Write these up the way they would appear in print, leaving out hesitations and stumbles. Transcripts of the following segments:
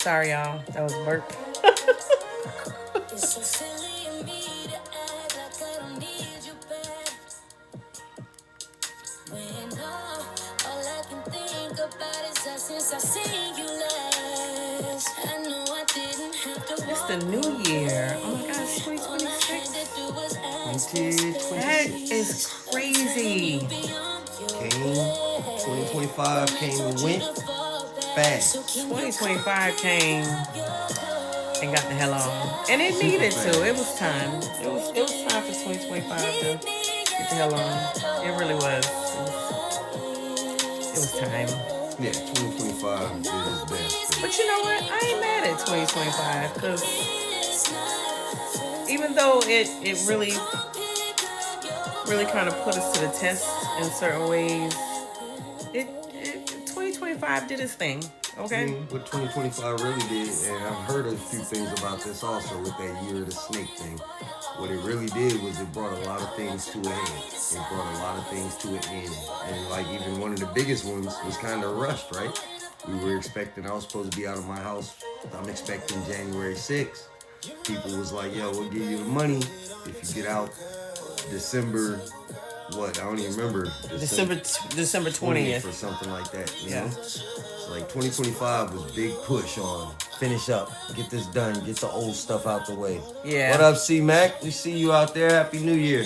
Sorry, y'all. That was a burp. It's so silly of me to act like I don't need you back. When all I can think about is that since I seen you last. I know I didn't have to It's the walk new year. Oh my away. gosh, All I had 2026. to do was ask for That 2026 is space. crazy. came, 2025 came and went fast. 2025 came and got the hell on. And it Super needed to. It fast. was time. It was time for 2025 to get the hell on. It really was. It was time. Yeah, 2025 did his best. But you know what? I ain't mad at 2025 because even though it really kind of put us to the test in certain ways, it 2025 did its thing. I Okay. mean, what 2025 really did, and I've heard a few things about this also with that year of the snake thing. What it really did was it brought a lot of things to a head. It brought a lot of things to an end. And like even one of the biggest ones was kind of rushed, right? We were expecting, I was supposed to be out of my house. I'm expecting January 6th. People was like, yo, we'll give you the money if you get out December, what? I don't even remember. December 20th. or something like that. You Yeah. know? So like 2025 was big push on finish up, get this done, get the old stuff out the way. Yeah. What up, C Mac? We see you out there. Happy New Year.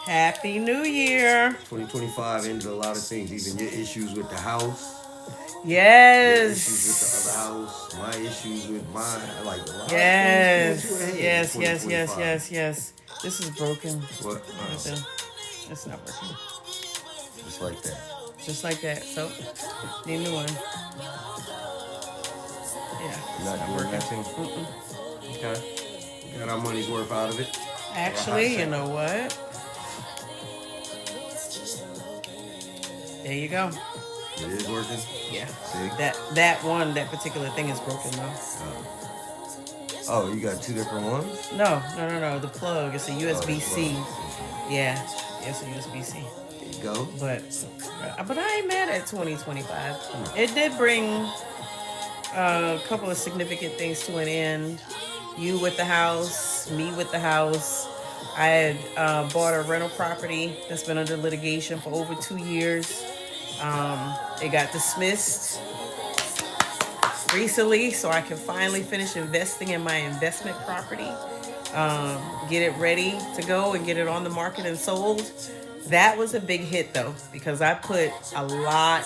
Happy New Year. 2025 ended a lot of things, even your issues with the house. Yes. Issues with the other house, my issues with mine, like a lot of Yes. things came to a head in Yes. 2025. Yes. This is broken. What? It's not working. Just like that. Just like that. So, need a new one. Yeah. Not doing nothing. Okay. We got our money's worth out of it. Actually, you know what? There you go. It is working. Yeah. See? That particular thing is broken though. Oh, you got two different ones? No. The plug. It's a USB-C. Oh, Yeah. It's a USB-C. there you go. But I ain't mad at 2025. It did bring a couple of significant things to an end. You with the house, me with the house. I had bought a rental property that's been under litigation for over 2 years. It got dismissed recently, so I can finally finish investing in my investment property. Get it ready to go and get it on the market and sold. That was a big hit though, because I put a lot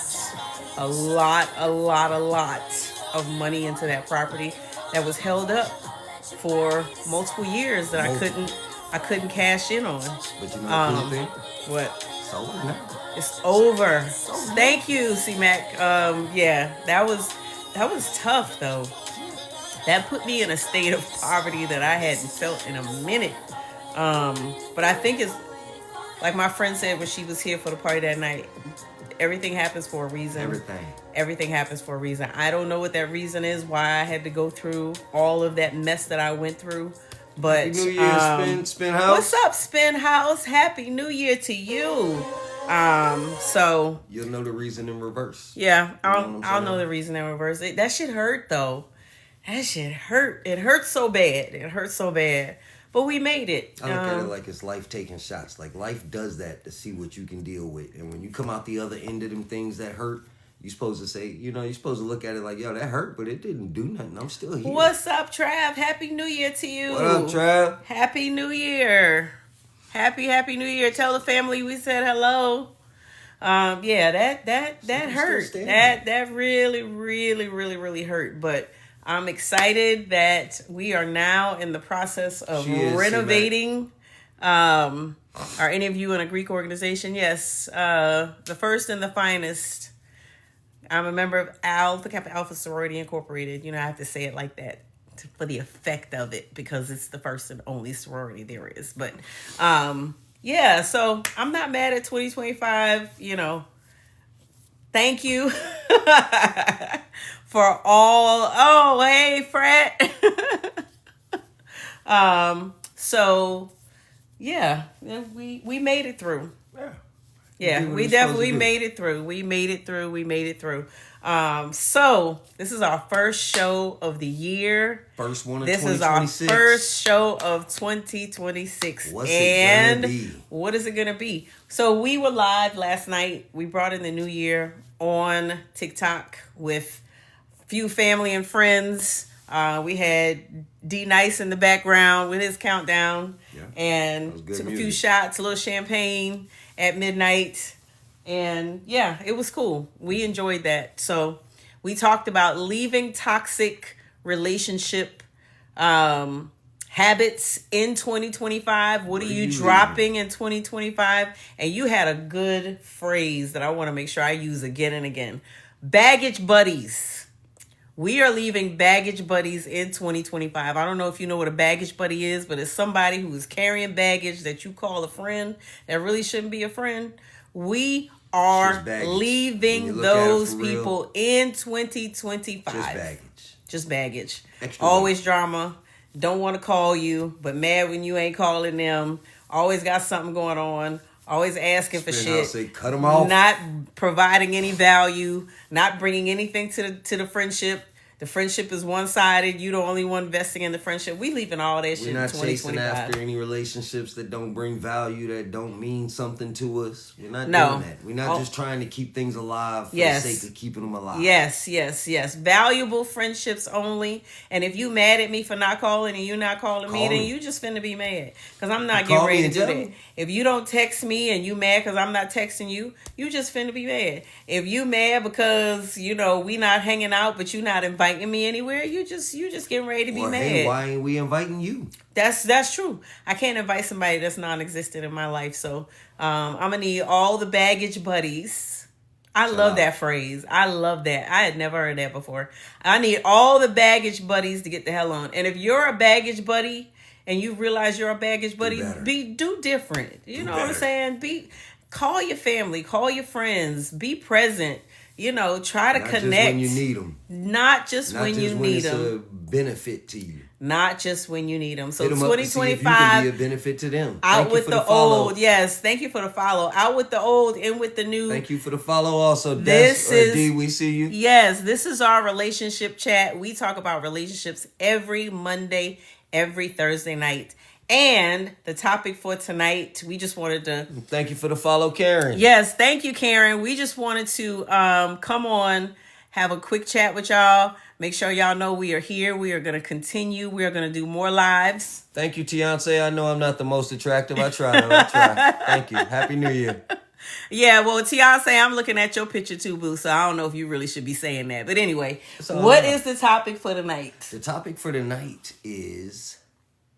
of money into that property that was held up for multiple years that I couldn't cash in on. But you know the cool thing? What? It's over now. It's over. Thank you, C-Mac. Yeah, that was tough though. That put me in a state of poverty that I hadn't felt in a minute. But I think it's like my friend said when she was here for the party that night. Everything happens for a reason. Everything happens for a reason. I don't know what that reason is, why I had to go through all of that mess that I went through. But Happy New Year, Spin House. What's up, Spin House? Happy New Year to you. So you'll know the reason in reverse. Yeah, I'll know the reason in reverse. That shit hurt though. That shit hurt. It hurt so bad. But we made it. I look at it like it's life taking shots. Like life does that to see what you can deal with. And when you come out the other end of them things that hurt, you're supposed to say, you're supposed to look at it like, yo, that hurt, but it didn't do nothing. I'm still here. What's up, Trav? Happy New Year to you. What up, Trav? Happy New Year. Happy New Year. Tell the family we said hello. Yeah, that hurt. That really hurt. But I'm excited that we are now in the process of renovating. Are any of you in a Greek organization? Yes. The first and the finest. I'm a member of Alpha Kappa Alpha Sorority Incorporated. I have to say it like that for the effect of it because it's the first and only sorority there is. But yeah, so I'm not mad at 2025. Thank you for all. Oh, hey, Fred. So yeah, we made it through. Yeah, we definitely made it through. We made it through. So this is our first show of the year. First one of This 2026. is our first show of 2026. What's it gonna be? What is it gonna be? So we were live last night. We brought in the new year on TikTok with a few family and friends. We had D Nice in the background with his countdown, and took a few shots, a little champagne at midnight, and yeah, it was cool. We enjoyed that. So we talked about leaving toxic relationship habits in 2025. What are you dropping in 2025? And you had a good phrase that I want to make sure I use again and again. Baggage buddies. We are leaving baggage buddies in 2025. I don't know if you know what a baggage buddy is, but it's somebody who is carrying baggage that you call a friend that really shouldn't be a friend. We are leaving those people in 2025. Just baggage. Always drama. Don't want to call you, but mad when you ain't calling them. Always got something going on. Always asking for shit. Say, cut them off. Not providing any value. Not bringing anything to the friendship. The friendship is one-sided. You the only one investing in the friendship. We leaving all that shit in 2025. We're not chasing after any relationships that don't bring value, that don't mean something to us. We're not doing that. We're not just trying to keep things alive for the sake of keeping them alive. Yes. Valuable friendships only. And if you mad at me for not calling and you not calling me, then you just finna be mad. Because I'm not getting ready to do that. If you don't text me and you mad because I'm not texting you, you just finna be mad. If you mad because, we not hanging out, but you not inviting me anywhere, you just getting ready to be mad. Hey, why ain't we inviting you? That's true. I can't invite somebody that's non-existent in my life. So I'm gonna need all the baggage buddies. I love that phrase. I love that. I had never heard that before. I need all the baggage buddies to get the hell on. And if you're a baggage buddy and you realize you're a baggage buddy, do different. You know what I'm saying? Call your family, call your friends, be present. Try to connect. Not just when you need them. Not just when you need them. It's a benefit to you. Not just when you need them. So 2025, you can be a benefit to them. Out with the old. Yes, thank you for the follow. Out with the old, in with the new. Thank you for the follow also. D, we see you. Yes, this is our relationship chat. We talk about relationships every Monday, every Thursday night. And the topic for tonight, we just wanted to... Thank you for the follow, Karen. Yes, thank you, Karen. We just wanted to come on, have a quick chat with y'all. Make sure y'all know we are here. We are going to continue. We are going to do more lives. Thank you, Tiance. I know I'm not the most attractive. I try. Thank you. Happy New Year. Yeah, well, Tiance, I'm looking at your picture too, boo, so I don't know if you really should be saying that. But anyway, what is the topic for tonight? The topic for tonight is...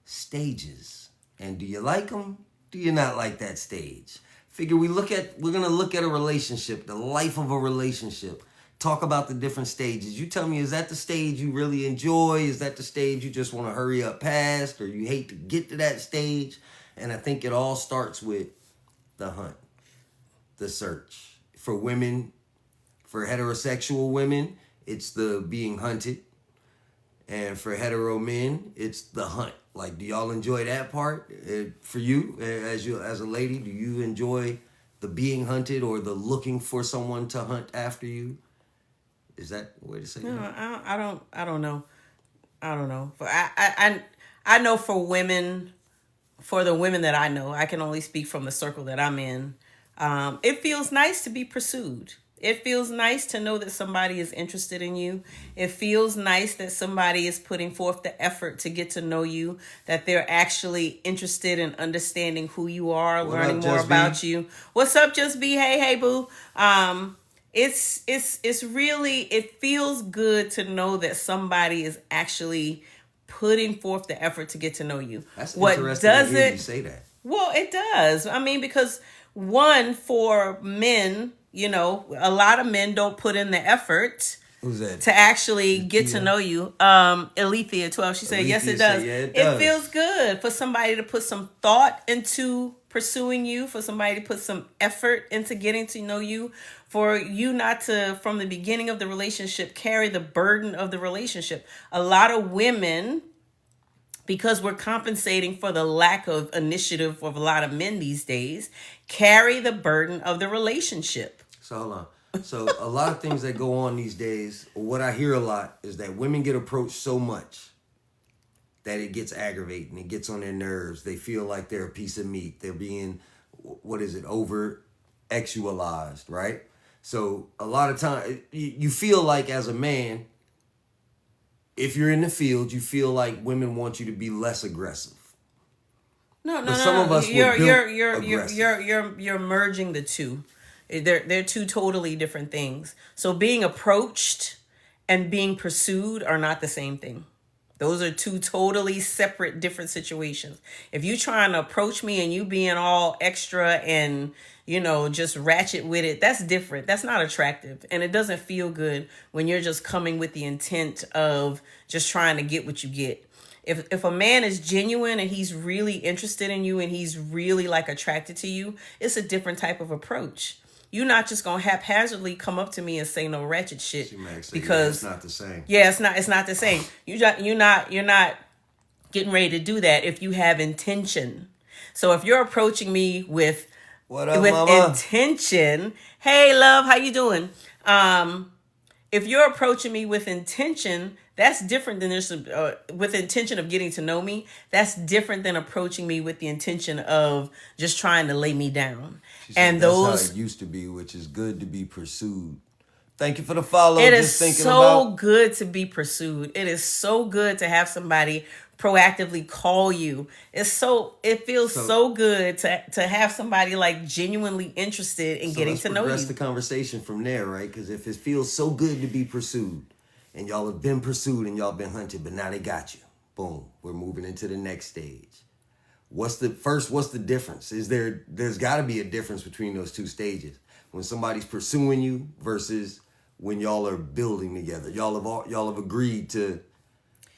stages. And do you like them? Do you not like that stage? Figure we're going to look at a relationship, the life of a relationship. Talk about the different stages. You tell me, is that the stage you really enjoy? Is that the stage you just want to hurry up past, or you hate to get to that stage? And I think it all starts with the hunt, the search. For women, for heterosexual women, it's the being hunted. And for hetero men, it's the hunt. Like, do y'all enjoy that part? For you, as a lady, do you enjoy the being hunted or the looking for someone to hunt after you? Is that the way to say it? No, I don't know. But I know for women, for the women that I know, I can only speak from the circle that I'm in. It feels nice to be pursued. It feels nice to know that somebody is interested in you. It feels nice that somebody is putting forth the effort to get to know you, that they're actually interested in understanding who you are, learning more about you. What's up, Just Be? Hey, boo. It's really, it feels good to know that somebody is actually putting forth the effort to get to know you. That's interesting to hear you say that. Well, it does. I mean, because one, for men, a lot of men don't put in the effort. Who's that? To actually get to know you. Alethea 12, she said, yes, it does. It feels good for somebody to put some thought into pursuing you, for somebody to put some effort into getting to know you, for you not to, from the beginning of the relationship, carry the burden of the relationship. A lot of women because we're compensating for the lack of initiative of a lot of men these days, carry the burden of the relationship. So hold on. So a lot of things that go on these days, or what I hear a lot, is that women get approached so much that it gets aggravating. It gets on their nerves. They feel like they're a piece of meat. They're being, over sexualized, right? So a lot of time, you feel like as a man, if you're in the field, you feel like women want you to be less aggressive. No. Some of us you're merging the two. They're two totally different things. So being approached and being pursued are not the same thing. Those are two totally separate, different situations. If you trying to approach me and you being all extra and, just ratchet with it, that's different. That's not attractive. And it doesn't feel good when you're just coming with the intent of just trying to get what you get. If a man is genuine and he's really interested in you and he's really like attracted to you, it's a different type of approach. You're not just gonna haphazardly come up to me and say no ratchet shit because it's not the same. Yeah, it's not the same. You're not getting ready to do that if you have intention. So if you're approaching me with intention, hey love, how you doing? If you're approaching me with intention, that's different than with intention of getting to know me. That's different than approaching me with the intention of just trying to lay me down. And that's those, how it used to be, which is good to be pursued. Thank you for the follow. It is so good to be pursued. It is so good to have somebody proactively call you. It feels so good to have somebody like genuinely interested in getting to know you. Progress the conversation from there, right? Because if it feels so good to be pursued, and y'all have been pursued and y'all been hunted, but now they got you. Boom. We're moving into the next stage. What's the difference? There's got to be a difference between those two stages. When somebody's pursuing you versus when y'all are building together. Y'all have agreed to.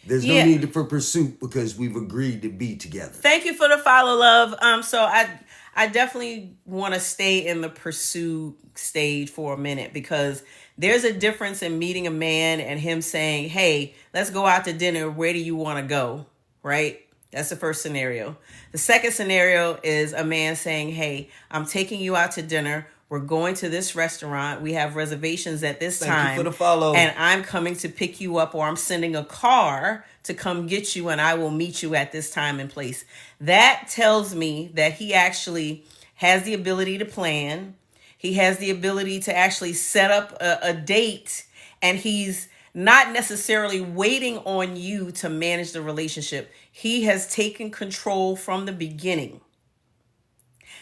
There's no need for pursuit because we've agreed to be together. Thank you for the follow, love. So I definitely want to stay in the pursuit stage for a minute because there's a difference in meeting a man and him saying, hey, let's go out to dinner. Where do you want to go? Right? That's the first scenario. The second scenario is a man saying, hey, I'm taking you out to dinner. We're going to this restaurant. We have reservations at this time. Thank you for the follow. And I'm coming to pick you up, or I'm sending a car to come get you, and I will meet you at this time and place. That tells me that he actually has the ability to plan. He has the ability to actually set up a date, and he's not necessarily waiting on you to manage the relationship. He has taken control from the beginning.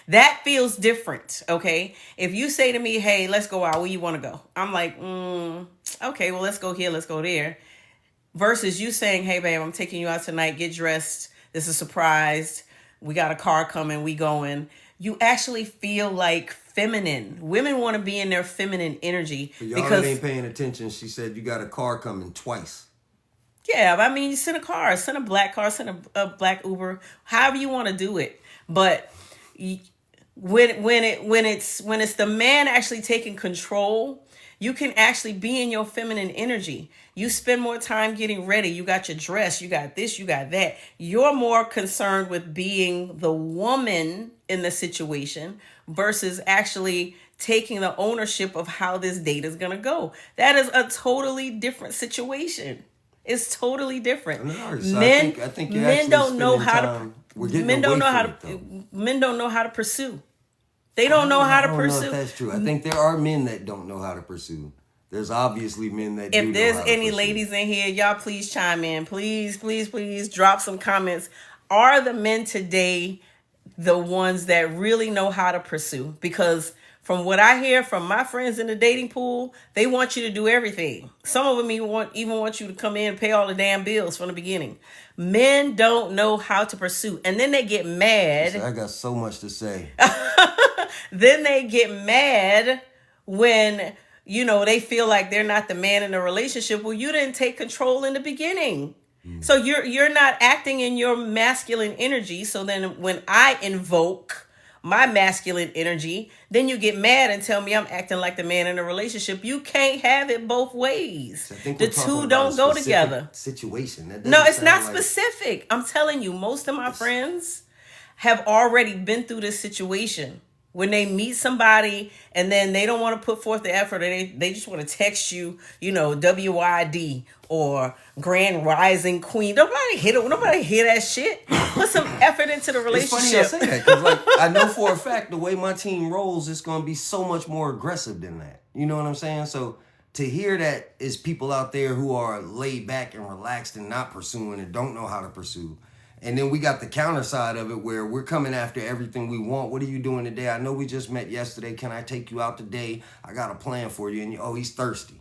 That feels different, okay? If you say to me, hey, let's go out, where you want to go? I'm like, okay, well, let's go here, let's go there. Versus you saying, hey, babe, I'm taking you out tonight, get dressed. This is a surprise. We got a car coming, we going. You actually feel like feminine. Women want to be in their feminine energy. For y'all that ain't paying attention, she said you got a car coming twice. Yeah, I mean, you send a car, send a black car, send a black Uber, however you want to do it. But when it's the man actually taking control, you can actually be in your feminine energy. You spend more time getting ready. You got your dress, you got this, you got that. You're more concerned with being the woman in the situation versus actually taking the ownership of how this date is going to go. That is a totally different situation. It's totally different. I think men don't know how to. Men don't know how to pursue. They don't know how to pursue. I don't know if that's true. I think there are men that don't know how to pursue. There's obviously men that do know how to pursue. If there's any ladies in here, y'all please chime in. Please, please, please drop some comments. Are the men today the ones that really know how to pursue? Because from what I hear from my friends in the dating pool, they want you to do everything. Some of them even want you to come in and pay all the damn bills from the beginning. Men don't know how to pursue. And then they get mad. I got so much to say. Then they get mad when, they feel like they're not the man in the relationship. Well, you didn't take control in the beginning. So you're not acting in your masculine energy. So then when I invoke my masculine energy, then you get mad and tell me I'm acting like the man in a relationship. You can't have it both ways. I think The we're talking two about don't a go specific together. situation. That No, doesn't it's not sound like- specific. I'm telling you, most of my friends have already been through this situation. When they meet somebody and then they don't want to put forth the effort, or they just want to text you, WYD or Grand Rising Queen. Nobody hear that shit. Put some effort into the It's funny relationship. I say that because, I know for a fact the way my team rolls, it's going to be so much more aggressive than that. You know what I'm saying? So to hear that is people out there who are laid back and relaxed and not pursuing and don't know how to pursue. And then we got the counter side of it where we're coming after everything we want. What are you doing today? I know we just met yesterday. Can I take you out today? I got a plan for you. And he's thirsty.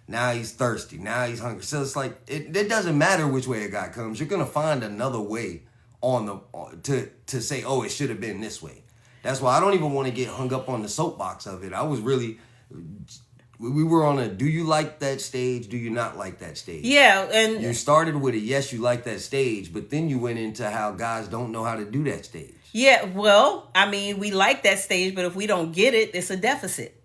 Now he's thirsty. Now he's hungry. So it's like, it doesn't matter which way a guy comes. You're going to find another way to say, oh, it should have been this way. That's why I don't even want to get hung up on the soapbox of it. I was really... We were on a do you like that stage, do you not like that stage? Yeah, and You started with a yes, you like that stage, but then you went into how guys don't know how to do that stage. yeah, well, I mean, we like that stage, but if we don't get it, it's a deficit.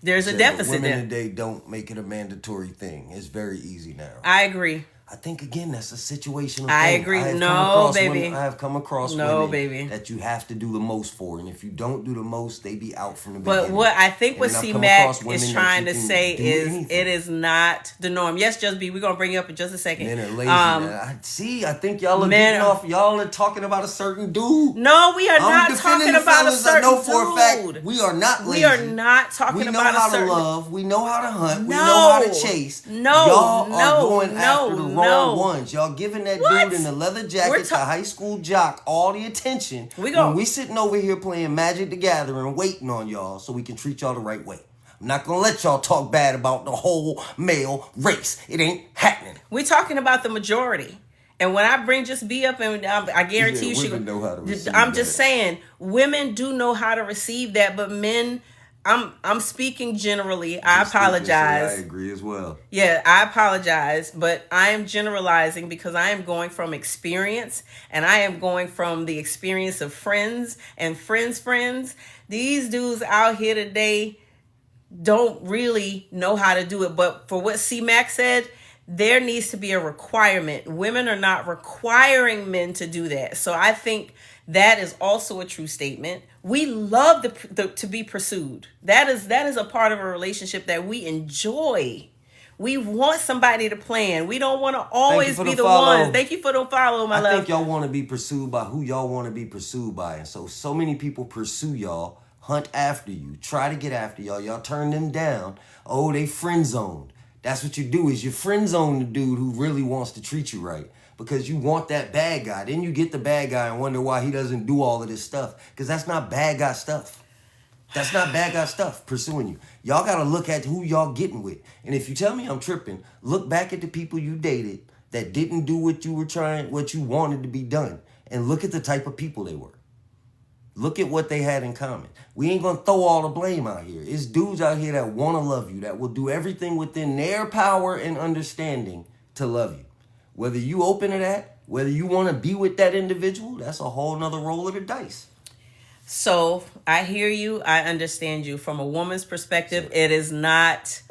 There's a Said, deficit but women there. today don't make it a mandatory thing. It's very easy now. I agree. I think again that's a situational I thing. agree. have come No, across baby. Women, I have come across No, women baby. that you have to do the most for, and if you don't do the most, they be out from the But beginning. what I think And what then I've C come Mac across women is that trying you to can say do is anything. it is not the norm. Yes, Just B, we're gonna bring you up in just a second. Men are lazy. I think y'all are men getting are- off. Y'all are talking about a certain dude. No, we are I'm not defending talking the about a fellas. certain I know for a fact dude. we are not lazy. We are not talking We know about how a certain to love. We know how to hunt. We No. know how to chase. No, Y'all no, are going no, after the wrong no. ones. Y'all giving that What? dude in the leather We're jacket, ta- the high school jock, all the attention. We gon- when we sitting over here playing Magic the Gathering, waiting on y'all so we can treat y'all the right way. I'm not gonna let y'all talk bad about the whole male race. It ain't happening. We're talking about the majority. And when I bring Just B up, and I guarantee you, women know how to receive I'm just that. saying, women do know how to receive that, but men, I'm speaking generally. I apologize. I agree as well. Yeah, I apologize, but I am generalizing because I am going from experience, and I am going from the experience of friends and friends. These dudes out here today don't really know how to do it. But for what C Mac said, there needs to be a requirement. Women are not requiring men to do that. So I think that is also a true statement. We love to be pursued. That is a part of a relationship that we enjoy. We want somebody to plan. We don't want to always be the ones. Thank you for the follow, my I love. think y'all want to be pursued by who y'all want to be pursued by. And so many people pursue y'all, hunt after you, try to get after y'all. Y'all turn them down. Oh, they friend zoned. That's what you do is you friend zone the dude who really wants to treat you right. Because you want that bad guy. Then you get the bad guy and wonder why he doesn't do all of this stuff. Because that's not bad guy stuff. That's not bad guy stuff pursuing you. Y'all got to look at who y'all getting with. And if you tell me I'm tripping, look back at the people you dated that didn't do what you wanted to be done. And look at the type of people they were. Look at what they had in common. We ain't going to throw all the blame out here. It's dudes out here that want to love you, that will do everything within their power and understanding to love you. Whether you open to that, whether you want to be with that individual, that's a whole nother roll of the dice. So I hear you. I understand you. From a woman's perspective, it is not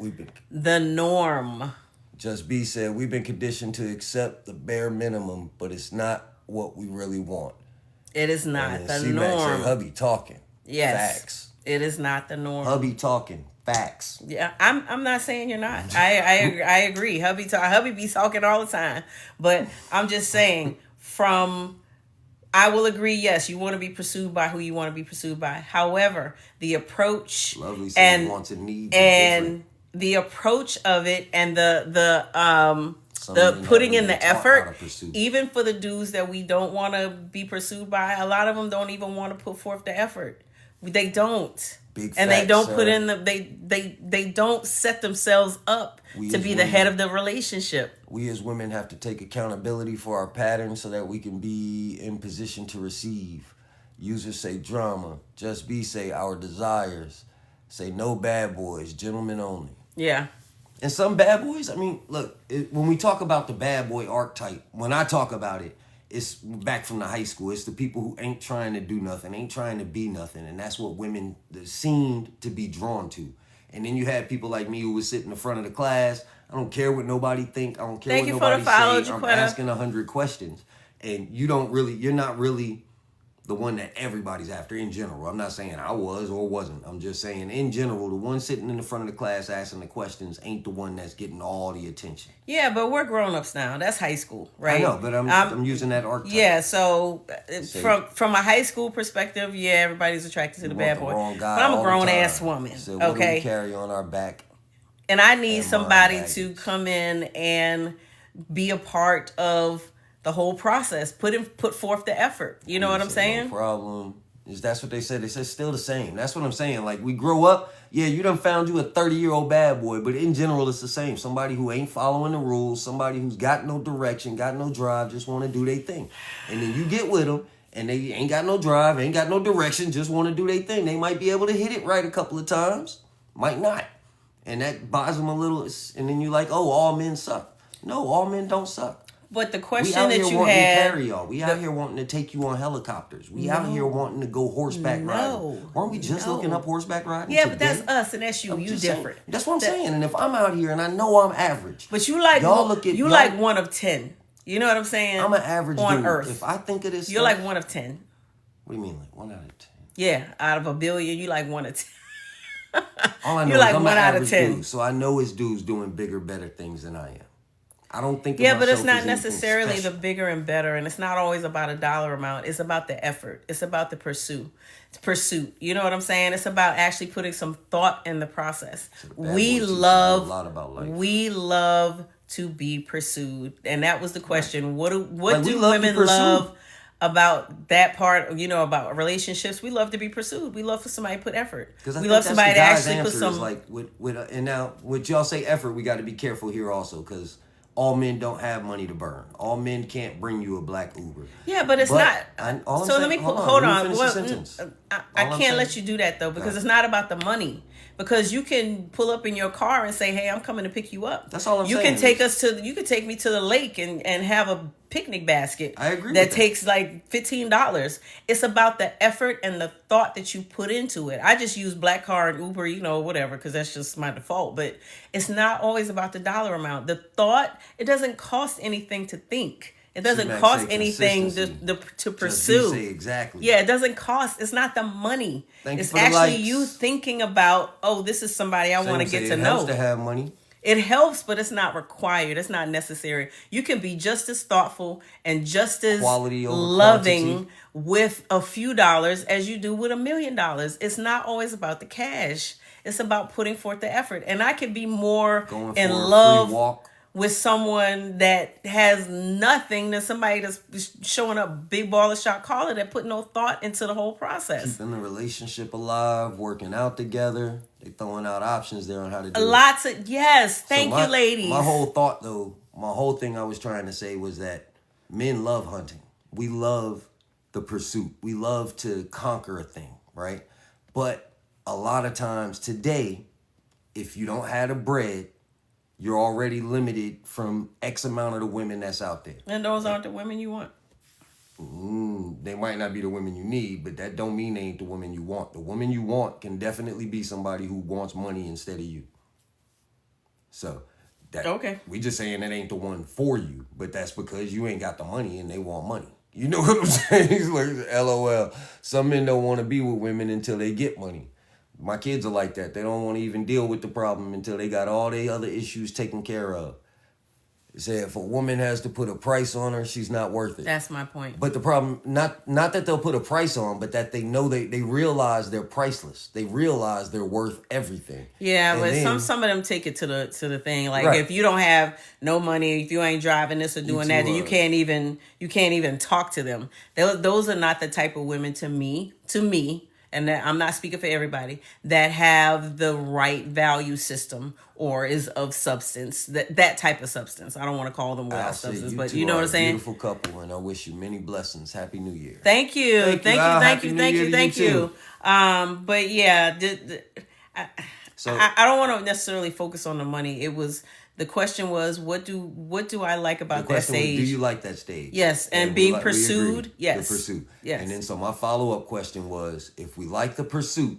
the norm. Just B said, we've been conditioned to accept the bare minimum, but it's not what we really want. It is not And the C-Mac norm. said, hubby talking. Yes. Facts. It is not the norm. Hubby talking. Facts. Yeah, I'm not saying you're not. I agree. Hubby be talking all the time. But I'm just saying I will agree, yes, you want to be pursued by who you want to be pursued by. However, the approach Lovely said wants and needs and the approach of it and the men putting in haven't the been taught how effort, to pursue. even for the dudes that we don't want to be pursued by, a lot of them don't even want to put forth the effort. They don't. Big and they facts, don't sir. put in they don't set themselves up We to as be the women- head of the relationship. We as women have to take accountability for our patterns so that we can be in position to receive. Users say drama. Just B say our desires. Say no bad boys, gentlemen only. Yeah. And some bad boys, I mean, look, when we talk about the bad boy archetype, when I talk about it, it's back from the high school. It's the people who ain't trying to do nothing, ain't trying to be nothing. And that's what women seemed to be drawn to. And then you had people like me who would sit in the front of the class. I don't care what nobody think. I don't care what nobody say. I'm asking 100 questions. And you're not really the one that everybody's after in general. I'm not saying I was or wasn't. I'm just saying in general, the one sitting in the front of the class asking the questions ain't the one that's getting all the attention. Yeah, but we're grown-ups now. That's high school, right? I know, but I'm using that archetype. Yeah, so from a high school perspective, yeah, everybody's attracted to the bad boy. But I'm a grown-ass woman, so what okay? do we carry on our back? And I need somebody to come in and be a part of the whole process, put forth the effort. You know what I'm saying? No problem. That's what they said. They said still the same. That's what I'm saying. Like, we grow up, yeah, you done found you a 30-year-old bad boy, but in general, it's the same. Somebody who ain't following the rules, somebody who's got no direction, got no drive, just want to do their thing. And then you get with them, and they ain't got no drive, ain't got no direction, just want to do their thing. They might be able to hit it right a couple of times, might not. And that buys them a little, and then you like, oh, all men suck. No, all men don't suck. But the question that you had, we out here wanting to take you on helicopters. We out here wanting to go horseback riding. Weren't we just looking up horseback riding? Yeah, today? but that's us and that's you. You different. That's what I'm saying. And if I'm out here and I know I'm average, but you like like 1 of 10. You know what I'm saying? I'm an average on dude. Earth. If I think of this, you're like 1 of 10. What do you mean, like 1 out of 10? Yeah, out of a billion, you like 1 of 10. All I know you're is like I'm 1 an out of average 10. dude, so I know it's dudes doing bigger, better things than I am. I don't think. Yeah, but it's not necessarily the bigger and better, and it's not always about a dollar amount. It's about the effort. It's about the pursuit. You know what I'm saying? It's about actually putting some thought in the process. We love to be pursued, and that was the question. What do women love about that part? You know, about relationships. We love to be pursued. We love for somebody to put effort. We love somebody to actually put some. Like and now with y'all say effort, we got to be careful here also because. All men don't have money to burn. All men can't bring you a black Uber. Yeah, but it's not. Let me hold on. I can't let you do that though because it's not about the money. Because you can pull up in your car and say, "Hey, I'm coming to pick you up." That's all I'm saying. You can take me to the lake and have a picnic basket. I agree. That takes like $15. It's about the effort and the thought that you put into it. I just use Black Car and Uber, whatever, because that's just my default. But it's not always about the dollar amount. The thought, it doesn't cost anything to think. It doesn't cost anything to pursue. Exactly. Yeah, it doesn't cost. It's not the money. It's actually you thinking about, oh, this is somebody I want to get to know. It helps to have money. It helps, but it's not required. It's not necessary. You can be just as thoughtful and just as loving with a few dollars as you do with $1 million. It's not always about the cash. It's about putting forth the effort. And I can be more in love with someone that has nothing than somebody that's showing up big baller shot caller that put no thought into the whole process. Keeping the relationship alive, working out together. They throwing out options there on how to do it. Yes. Thank you, ladies. My whole thought though, my whole thing I was trying to say was that men love hunting. We love the pursuit. We love to conquer a thing, right? But a lot of times today, if you don't have the bread, you're already limited from X amount of the women that's out there. And those aren't the women you want. They might not be the women you need, but that don't mean they ain't the woman you want. The woman you want can definitely be somebody who wants money instead of you. So, we just saying that ain't the one for you, but that's because you ain't got the money and they want money. You know what I'm saying? It's like, LOL. Some men don't want to be with women until they get money. My kids are like that. They don't want to even deal with the problem until they got all their other issues taken care of. They say if a woman has to put a price on her, she's not worth it. That's my point. But the problem, not that they'll put a price on, but that they know they realize they're priceless. They realize they're worth everything. Yeah, and but some of them take it to the thing. Like if you don't have no money, if you ain't driving this or doing that, then you can't even talk to them. Those are not the type of women to me. And that I'm not speaking for everybody, that have the right value system or is of substance, that type of substance. I don't want to call them without substance, but you know what I'm saying? Beautiful couple, and I wish you many blessings. Happy New Year. Thank you. But yeah, So I don't want to necessarily focus on the money. The question was, what do I like the about that question was, stage? do you like that stage? Yes, and we being we pursued. agreed, Yes, the pursuit. yes. And then so my follow-up question was, if we like the pursuit,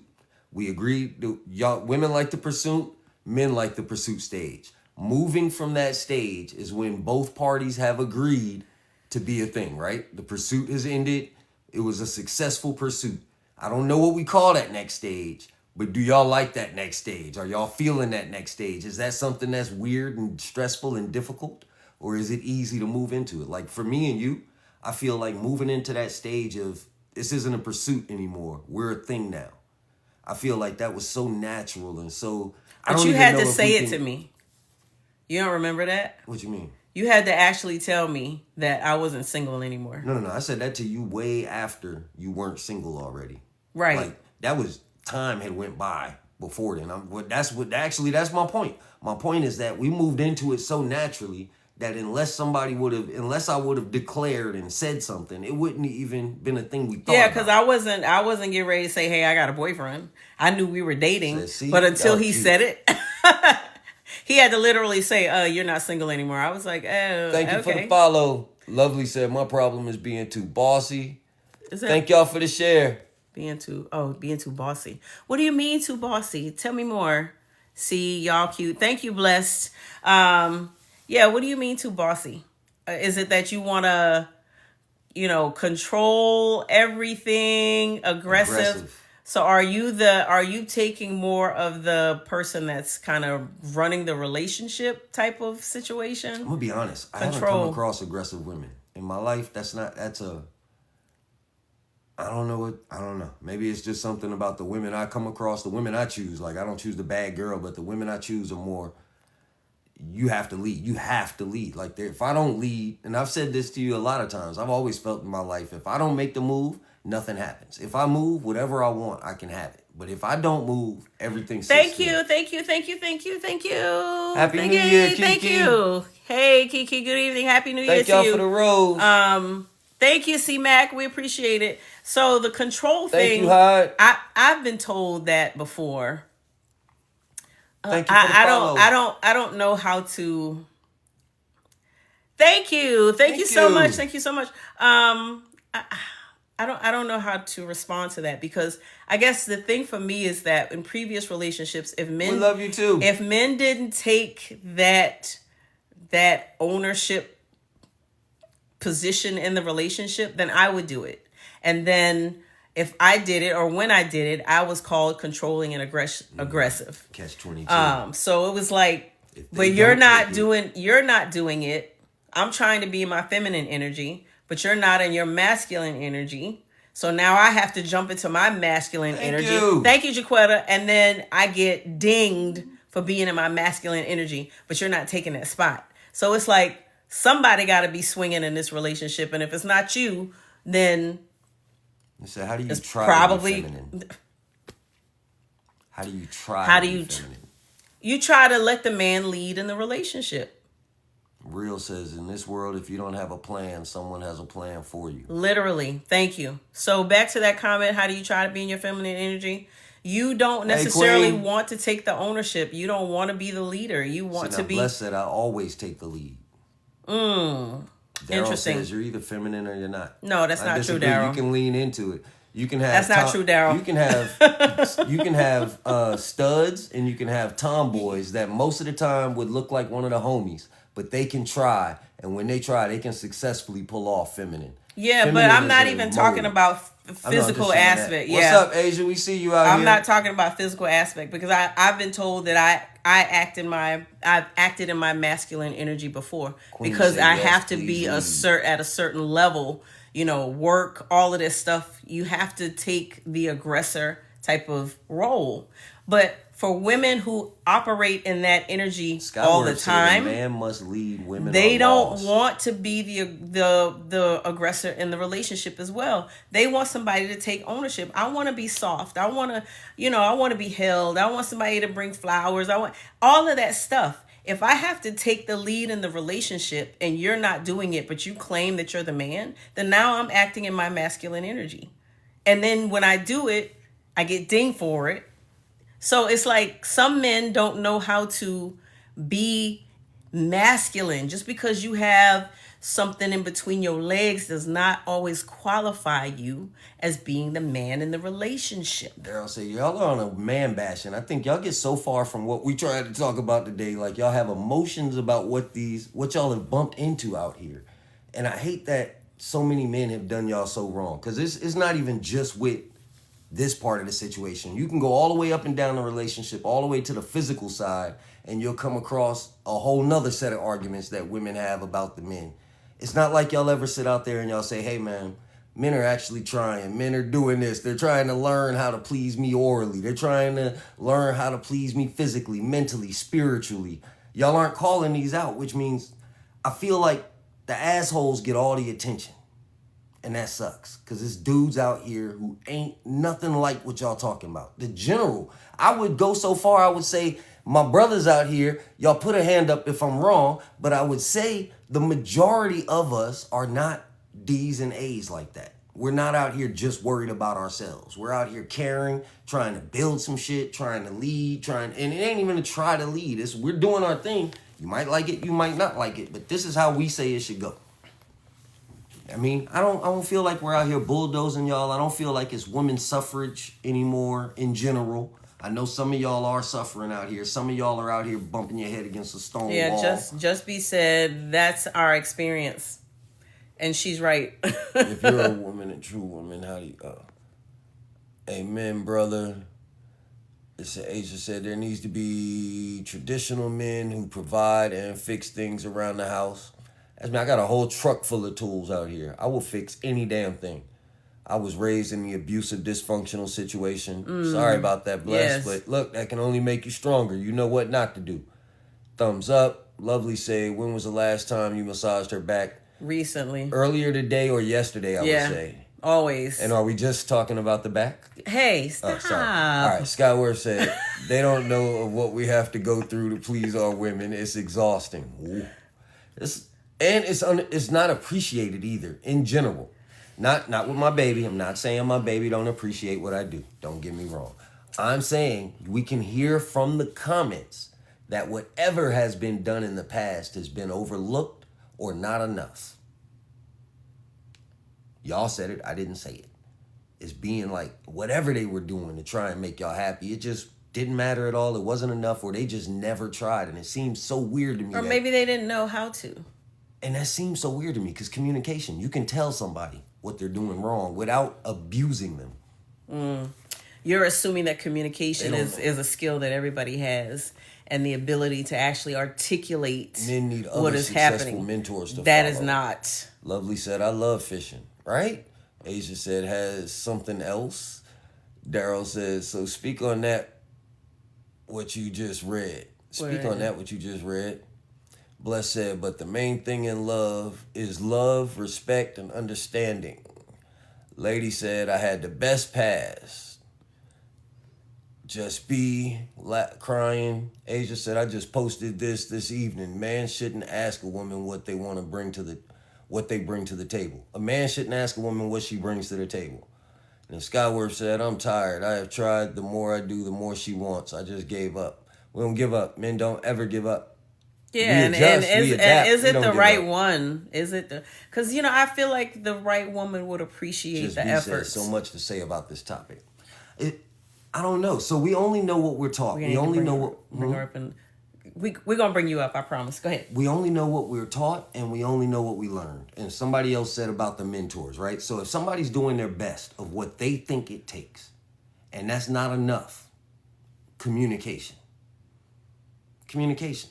we agreed. Y'all, women like the pursuit, men like the pursuit stage. Moving from that stage is when both parties have agreed to be a thing, right? The pursuit has ended. It was a successful pursuit. I don't know what we call that next stage, but do y'all like that next stage? Are y'all feeling that next stage? Is that something that's weird and stressful and difficult? Or is it easy to move into it? Like for me and you, I feel like moving into that stage of this isn't a pursuit anymore. We're a thing now. I feel like that was so natural and so. But you had to say it to me. You don't remember that? What you mean? You had to actually tell me that I wasn't single anymore. No. I said that to you way after you weren't single already. Right. Like that was time had went by before then. That's my point. My point is that we moved into it so naturally that unless I would have declared and said something, it wouldn't even been a thing we thought. Yeah, because I wasn't getting ready to say, hey, I got a boyfriend. I knew we were dating, but until he said it, he had to literally say, you're not single anymore. I was like, oh, thank you for the follow. Lovely said, my problem is being too bossy. Thank y'all for the share. Being too bossy. What do you mean too bossy? Tell me more. See, y'all cute. Thank you, Blessed. Yeah, what do you mean too bossy? Is it that you want to, control everything, aggressive? So are you taking more of the person that's kind of running the relationship type of situation? I'm gonna be honest. I haven't come across aggressive women in my life. I don't know. Maybe it's just something about the women I come across, the women I choose. Like I don't choose the bad girl, but the women I choose are more, you have to lead. You have to lead. Like if I don't lead, and I've said this to you a lot of times, I've always felt in my life, if I don't make the move, nothing happens. If I move, whatever I want, I can have it. But if I don't move, everything sits Thank still. you. Happy New Year, Kiki. Thank you. Hey, Kiki, good evening. Happy New Year to you. Thank y'all for the rose. Thank you, C-Mac. We appreciate it. So the control thing. Thank you, Hyde. I've been told that before. Thank you for the follow. I don't know how to. Thank you so much. Thank you so much. I don't know how to respond to that, because I guess the thing for me is that in previous relationships, we love you too. If men didn't take that ownership position in the relationship, then I would do it. And then if I did it, or when I did it, I was called controlling and aggressive. Catch 22. So it was like, but you're not doing it. I'm trying to be in my feminine energy, but you're not in your masculine energy. So now I have to jump into my masculine energy. Thank you, Jaquetta. And then I get dinged for being in my masculine energy, but you're not taking that spot. So it's like somebody got to be swinging in this relationship. And if it's not you, then so how do you try probably, to be feminine? How do you try to be feminine? You try to let the man lead in the relationship. Real says, in this world, if you don't have a plan, someone has a plan for you. Literally. Thank you. So back to that comment, how do you try to be in your feminine energy? You don't necessarily want to take the ownership. You don't want to be the leader. You want to be... Blessed said, I always take the lead. Daryl says, you're either feminine or you're not. No, that's not true, Daryl. You can lean into it. You can have... That's not true, Daryl. You can have studs and you can have tomboys that most of the time would look like one of the homies. But they can try, and when they try, they can successfully pull off feminine. Yeah, feminine but I'm not even talking about physical aspect. What's up, Asia? We see you out here. I'm not talking about physical aspect, because I've been told that I've acted in my masculine energy before, because I have to be at a certain level. Work, all of this stuff. You have to take the aggressor type of role, but for women who operate in that energy all the time, man must lead women. They don't want to be the aggressor in the relationship as well. They want somebody to take ownership. I want to be soft. I want to be held. I want somebody to bring flowers. I want all of that stuff. If I have to take the lead in the relationship and you're not doing it, but you claim that you're the man, then now I'm acting in my masculine energy. And then when I do it, I get dinged for it. So it's like some men don't know how to be masculine. Just because you have something in between your legs does not always qualify you as being the man in the relationship. Daryl say y'all are on a man bashing. I think y'all get so far from what we tried to talk about today. Like y'all have emotions about what y'all have bumped into out here. And I hate that so many men have done y'all so wrong. Because it's not even just with this part of the situation. You can go all the way up and down the relationship, all the way to the physical side, and you'll come across a whole nother set of arguments that women have about the men. It's not like y'all ever sit out there and y'all say, hey man, men are actually trying. Men are doing this. They're trying to learn how to please me orally. They're trying to learn how to please me physically, mentally, spiritually. Y'all aren't calling these out, which means I feel like the assholes get all the attention. And that sucks. Because there's dudes out here who ain't nothing like what y'all talking about. The general, I would go so far, I would say, my brothers out here, y'all put a hand up if I'm wrong, but I would say the majority of us are not D's and A's like that. We're not out here just worried about ourselves. We're out here caring, trying to build some shit, trying to lead, and it ain't even to try to lead. We're doing our thing. You might like it, you might not like it, but this is how we say it should go. I mean, I don't feel like we're out here bulldozing y'all. I don't feel like it's women's suffrage anymore in general. I know some of y'all are suffering out here. Some of y'all are out here bumping your head against a stone wall. Yeah, just be said, that's our experience. And she's right. If you're a woman, a true woman, how do you... amen, brother. Asia said there needs to be traditional men who provide and fix things around the house. I got a whole truck full of tools out here. I will fix any damn thing. I was raised in the abusive, dysfunctional situation. Sorry about that, Bless. Yes. But look, that can only make you stronger. You know what not to do. Thumbs up. Lovely say, when was the last time you massaged her back? Recently. Earlier today or yesterday, I would say. Always. And are we just talking about the back? Hey, stop. Sorry. All right, Skyworth said, they don't know of what we have to go through to please our women. It's exhausting. Ooh. It's not appreciated either, in general. Not with my baby. I'm not saying my baby don't appreciate what I do. Don't get me wrong. I'm saying we can hear from the comments that whatever has been done in the past has been overlooked or not enough. Y'all said it. I didn't say it. It's being like whatever they were doing to try and make y'all happy, it just didn't matter at all. It wasn't enough, or they just never tried. And it seems so weird to me. Or maybe they didn't know how to. And that seems so weird to me because communication, you can tell somebody what they're doing wrong without abusing them. You're assuming that communication is a skill that everybody has, and the ability to actually articulate men need what other is successful happening. mentors to that follow. Is not. Lovely said, I love fishing, right? Asia said, has something else. Daryl says, so speak on that, what you just read. Speak on that, what you just read. Bless said, but the main thing in love is love, respect, and understanding. Lady said, I had the best pass. Just be crying. Asia said, I just posted this evening. Man shouldn't ask a woman what they want to bring to the table. A man shouldn't ask a woman what she brings to the table. And Skyworth said, I'm tired. I have tried. The more I do, the more she wants. I just gave up. We don't give up. Men don't ever give up. Yeah, and is it the right one? Is it the... Because, I feel like the right woman would appreciate the effort. So much to say about this topic. I don't know. So we only know what we're taught. We only know what... We're going to bring you up, I promise. Go ahead. We only know what we're taught, and we only know what we learned. And somebody else said about the mentors, right? So if somebody's doing their best of what they think it takes, and that's not enough, communication.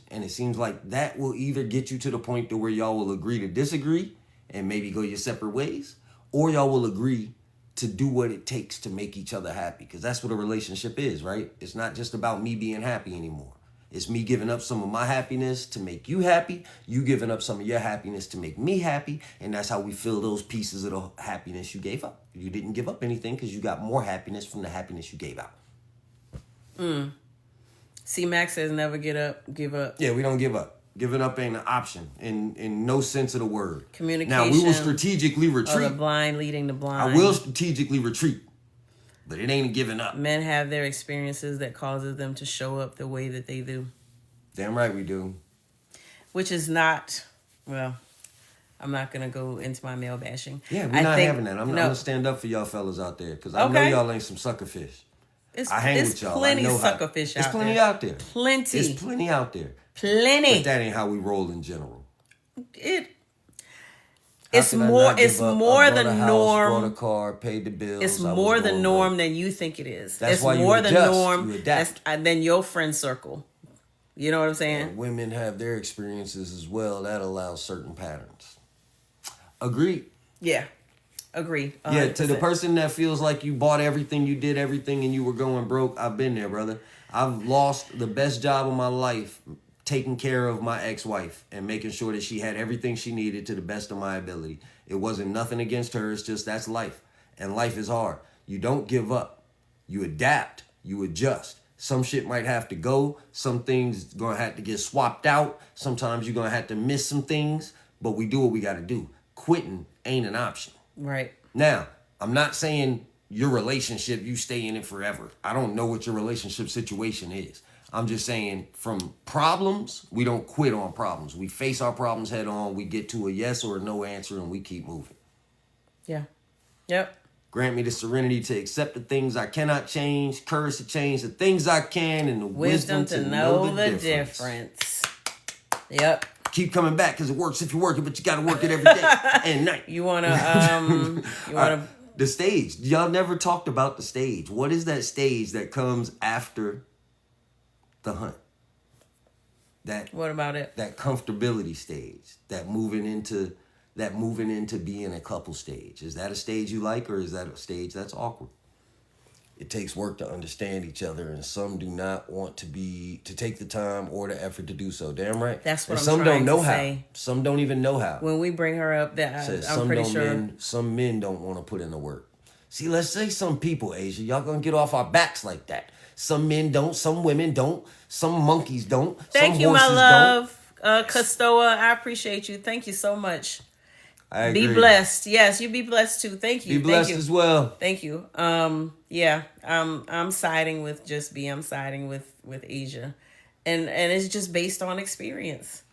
And it seems like that will either get you to the point to where y'all will agree to disagree and maybe go your separate ways, or y'all will agree to do what it takes to make each other happy. Because that's what a relationship is, right? It's not just about me being happy anymore. It's me giving up some of my happiness to make you happy, you giving up some of your happiness to make me happy, and that's how we fill those pieces of the happiness you gave up. You didn't give up anything because you got more happiness from the happiness you gave out. C Max says never give up. Yeah, we don't give up. Giving up ain't an option in no sense of the word. Communication. Now, we will strategically retreat. The blind leading the blind. I will strategically retreat. But it ain't giving up. Men have their experiences that causes them to show up the way that they do. Damn right we do. Which is not, well, I'm not going to go into my male bashing. Yeah, we're not having that. I'm going to stand up for y'all fellas out there because I know y'all ain't some sucker fish. I hang with y'all. Plenty sucker fish out there. It's plenty out there. Plenty. It's plenty out there. Plenty. But that ain't how we roll in general. It's more the norm. Bought a car, paid the bills. It's more the norm than you think it is. That's it's why more you the adjust. norm You adapt. than your friend circle. You know what I'm saying? And women have their experiences as well. That allows certain patterns. Agreed. Yeah. Agreed. 100%. Yeah, to the person that feels like you bought everything, you did everything, and you were going broke, I've been there, brother. I've lost the best job of my life taking care of my ex-wife and making sure that she had everything she needed to the best of my ability. It wasn't nothing against her. It's just that's life. And life is hard. You don't give up. You adapt. You adjust. Some shit might have to go. Some things going to have to get swapped out. Sometimes you're going to have to miss some things. But we do what we got to do. Quitting ain't an option. Right. Now, I'm not saying your relationship, you stay in it forever. I don't know what your relationship situation is. I'm just saying from problems, we don't quit on problems. We face our problems head on. We get to a yes or a no answer and we keep moving. Yeah. Yep. Grant me the serenity to accept the things I cannot change, courage to change the things I can, and the wisdom to know the difference. Yep. Keep coming back because it works if you work it, but you got to work it every day and night. You wanna the stage. Y'all never talked about the stage. What is that stage that comes after the hunt? What about it? That comfortability stage. That moving into being a couple stage. Is that a stage you like, or is that a stage that's awkward? It takes work to understand each other, and some do not want to take the time or the effort to do so. Damn right. That's what and I'm trying to say. Some don't know how. Some don't even know how. When we bring her up, I'm pretty sure. Some men don't want to put in the work. See, let's say some people, Asia, y'all gonna get off our backs like that. Some men don't, some women don't, some monkeys don't, Thank you, my love. Castoa, I appreciate you. Thank you so much. I agree. Be blessed. Yes, you be blessed too. Thank you. Be blessed as well. Thank you. Yeah, I'm siding with Just Be. I'm siding with Asia. And it's just based on experience.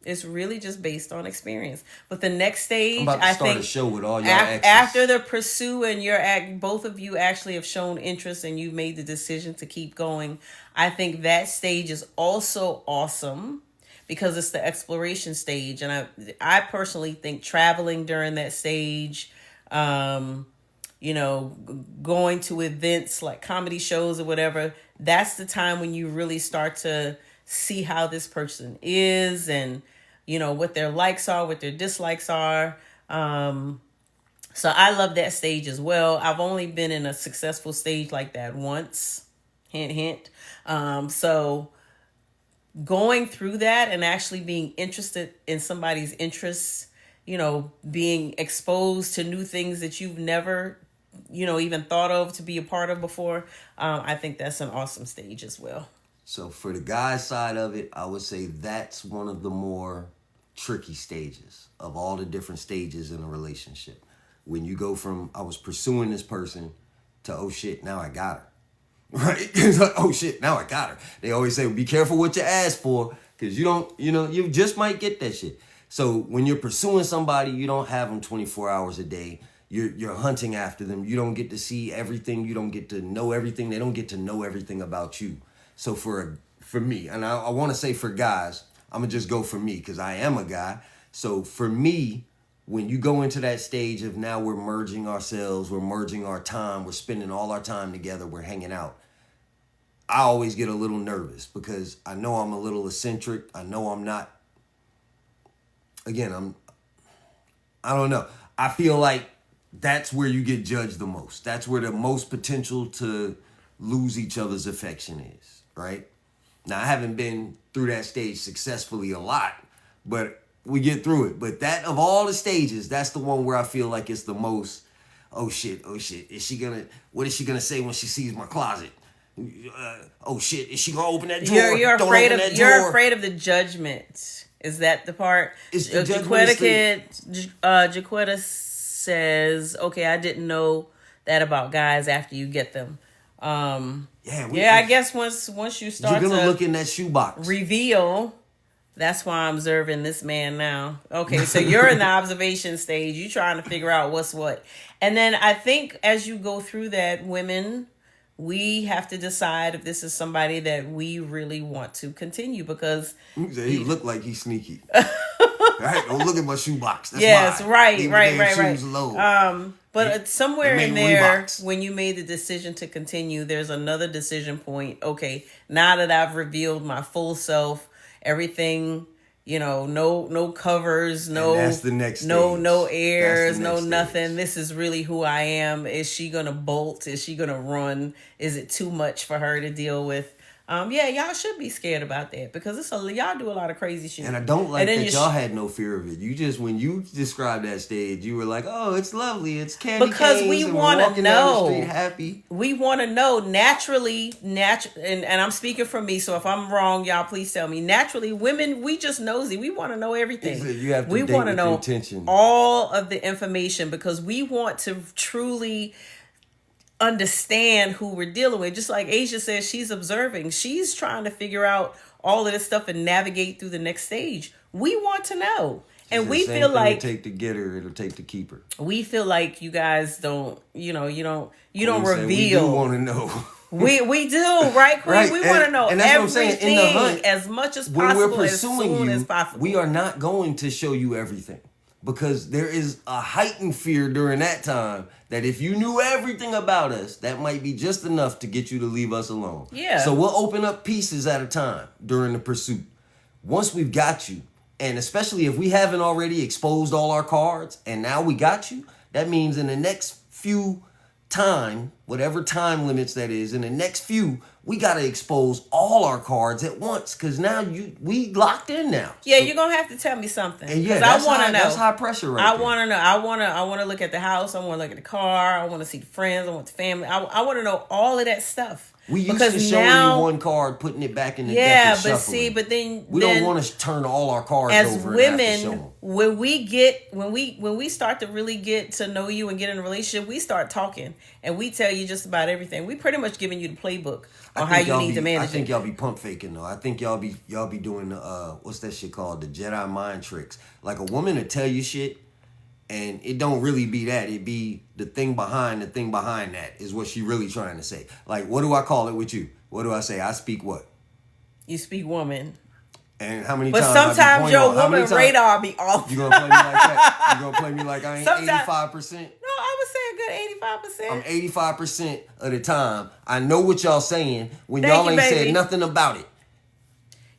It's really just based on experience. But the next stage, I'm about to start a show with all your exes. After the pursue and both of you actually have shown interest and you've made the decision to keep going, I think that stage is also awesome because it's the exploration stage. And I personally think traveling during that stage, going to events like comedy shows or whatever, that's the time when you really start to see how this person is and what their likes are, what their dislikes are. So I love that stage as well. I've only been in a successful stage like that once. Hint, hint. So going through that and actually being interested in somebody's interests, being exposed to new things that you've never, even thought of to be a part of before. I think that's an awesome stage as well. So for the guy side of it, I would say that's one of the more tricky stages of all the different stages in a relationship. When you go from, I was pursuing this person to, oh shit, now I got her. Right? It's like, oh shit, now I got her. They always say, be careful what you ask for, because you just might get that shit. So when you're pursuing somebody, you don't have them 24 hours a day. You're hunting after them. You don't get to see everything. You don't get to know everything. They don't get to know everything about you. So for me, and I want to say for guys, I'm going to just go for me because I am a guy. So for me, when you go into that stage of now we're merging ourselves, we're merging our time, we're spending all our time together, we're hanging out, I always get a little nervous because I know I'm a little eccentric. I know I'm not, again, I don't know. I feel like that's where you get judged the most. That's where the most potential to lose each other's affection is, right? Now, I haven't been through that stage successfully a lot, but we get through it. But that, of all the stages, that's the one where I feel like it's the most, oh shit. What is she gonna say when she sees my closet? Oh shit, is she gonna open that door? You're afraid of the judgment. Is that the part? It's the Jaquetta says, okay, I didn't know that about guys after you get them. Yeah, I guess once you start you're gonna to look in that shoebox. reveal, that's why I'm observing this man now. Okay, so you're in the observation stage. You're trying to figure out what's what. And then I think as you go through that, women, we have to decide if this is somebody that we really want to continue, because He looked like he's sneaky. Right? Don't look at my shoebox. That's yes, mine. right. Shoes low. But somewhere they in made there, Reeboks. when you made the decision to continue, there's another decision point. Okay, now that I've revealed my full self, everything, no covers, no, And that's the next no stage. airs, That's the no next nothing. stage. This is really who I am. Is she gonna bolt? Is she gonna run? Is it too much for her to deal with? Y'all should be scared about that, because y'all do a lot of crazy shit. And I don't like And then that y'all had no fear of it. You just, when you described that stage, you were like, "Oh, it's lovely. It's candy Because canes we and wanna walking down the know. street happy." We want to know naturally, and I'm speaking for me, so if I'm wrong, y'all please tell me. Naturally, women, we just nosy. We want to know everything. He said you have to we date want to with know intention. all of the information, because we want to truly understand who we're dealing with. Just like Asia says, she's observing. She's trying to figure out all of this stuff and navigate through the next stage. We want to know. And we feel like it'll take to get her, it'll take to keep her. we feel like you guys don't, you don't Queen said, reveal. We do want to know. We do, right, Queen? Right, We and- want to know and that's what I'm everything saying, in the hunt, as much as When possible, we're as pursuing soon you, as possible. we are not going to show you everything, because there is a heightened fear during that time that if you knew everything about us, that might be just enough to get you to leave us alone. Yeah. So we'll open up pieces at a time during the pursuit. Once we've got you, and especially if we haven't already exposed all our cards and now we got you, that means in the next few time, whatever time limits that is, in the next few, we got to expose all our cards at once, because now we locked in now. Yeah, So- you're gonna have to tell me something. and yeah, 'Cause I that's want high, to know. that's high pressure right I there. want to know. I want to look at the house. I want to look at the car. I want to see the friends. I want the family. I want to know all of that stuff. We used because to show now, you one card, putting it back in the yeah, deck and but shuffling. see, but then we then, don't want to turn all our cards as over and have to show women, 'em. when we start to really get to know you and get in a relationship, we start talking and we tell you just about everything. We pretty much giving you the playbook on how you need to manage I think it. y'all be pump faking though. I think y'all be doing what's that shit called? The Jedi mind tricks. Like a woman to tell you shit, and it don't really be that. It be the thing behind that is what she really trying to say. Like, what do I call it with you? What do I say? I speak what? You speak woman, And how many but times? I be sometimes pointing your out- how many woman times- radar be off. You gonna play me like that? You gonna play me like I ain't Sometimes- 85%? No, I would say a good 85%. I'm 85% of the time. I know what y'all saying when Thank y'all you, ain't baby. said nothing about it.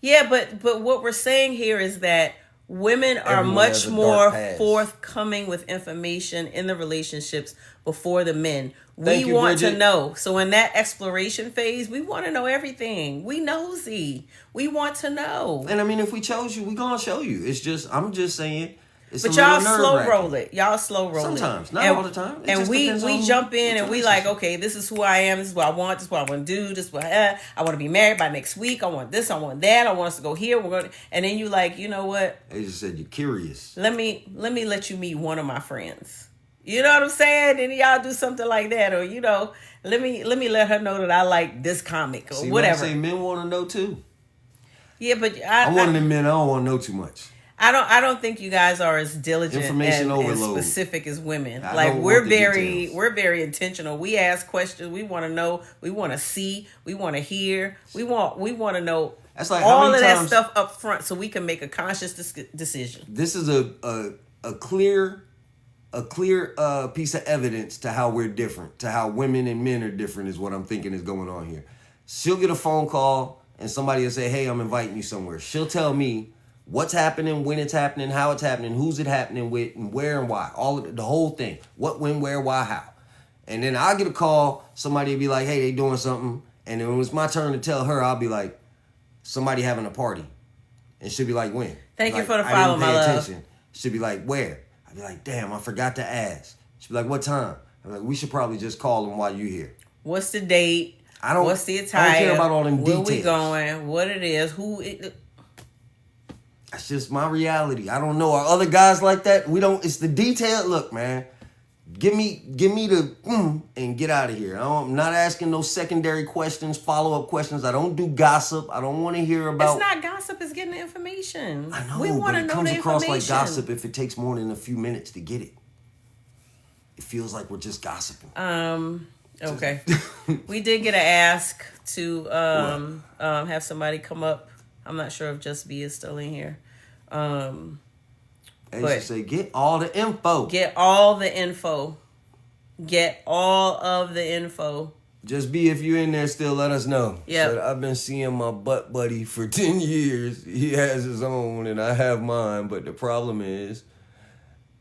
Yeah, but what we're saying here is that women are Everyone much has a more dark past. forthcoming with information in the relationships before the men. Thank We you, want to Bridget. know. So in that exploration phase, we want to know everything. We nosy. We want to know. And I mean, if we chose you, we gonna show you. It's just, I'm just saying. It's But a y'all little slow nerve-wracking. roll it. Y'all slow roll it. Sometimes, not And- all the time. It And just we depends on jump in what and we your like, relationship. okay, this is who I am. This is what I want. This is what I want to do. This is what I want to be married by next week. I want this. I want that. I want us to go here. We're going. And then you like, you know what? They just said you're curious. Let me let you meet one of my friends. You know what I'm saying? And y'all do something like that, or let me let her know that I like this comic or See, whatever. When I say men want to know too. Yeah, but I'm one of them men. I don't want to know too much. I don't think you guys are as diligent Information and overload. specific as women. I Like don't we're want the very details. intentional. We ask questions. We want to know. We want to see. We want to hear. We want to know That's like how all many of that times- stuff up front so we can make a conscious decision. This is a clear piece of evidence to how we're different, to how women and men are different is what I'm thinking is going on here. She'll get a phone call and somebody will say, hey, I'm inviting you somewhere. She'll tell me what's happening, when it's happening, how it's happening, who's it happening with, and where and why. All of the whole thing. What, when, where, why, how. And then I'll get a call, somebody will be like, hey, they doing something. And then when it's my turn to tell her, I'll be like, somebody having a party. And she'll be like, when? Thank you Like, for the I follow, didn't pay my love. attention. She'll be like, where? I'll be like, damn, I forgot to ask. She'll be like, what time? I'm like, we should probably just call them while you're here. What's the date? I don't- What's the I attire? don't care about all them Where we details. going? What it is? Who? That's just my reality. I don't know. Are other guys like that? We don't. It's the detail. Look, man. Give me the and get out of here. I'm not asking no secondary questions, follow-up questions. I don't do gossip. I don't want to hear about... It's not gossip, it's getting the information. I know, We want to but it know comes the across information. like gossip if it takes more than a few minutes to get it. It feels like we're just gossiping. Okay. We did get an ask to have somebody come up. I'm not sure if Just B is still in here. They used to say, get all the info. Get all the info. Get all of the info. Just be, if you're in there still, let us know. Yep. So I've been seeing my butt buddy for 10 years. He has his own and I have mine. But the problem is,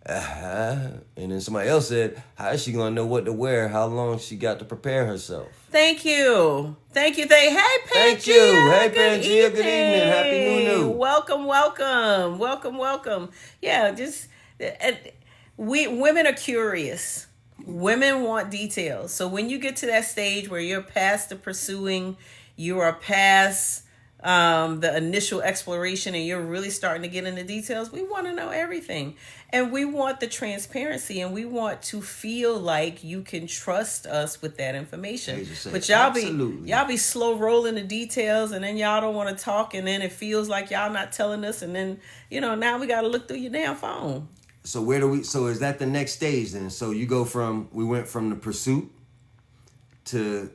and then somebody else said, how is she going to know what to wear? How long she got to prepare herself? Thank you. Hey, Pangea. Thank you. Hey, Pangea. Good evening. Happy New. Welcome. Yeah, just women are curious. Women want details. So when you get to that stage where you're past the pursuing, you are past the initial exploration, and you're really starting to get into details, we want to know everything. And we want the transparency, and we want to feel like you can trust us with that information. But y'all be slow rolling the details, and then y'all don't want to talk, and then it feels like y'all not telling us, and then now we got to look through your damn phone. So so is that the next stage then? So we went from the pursuit to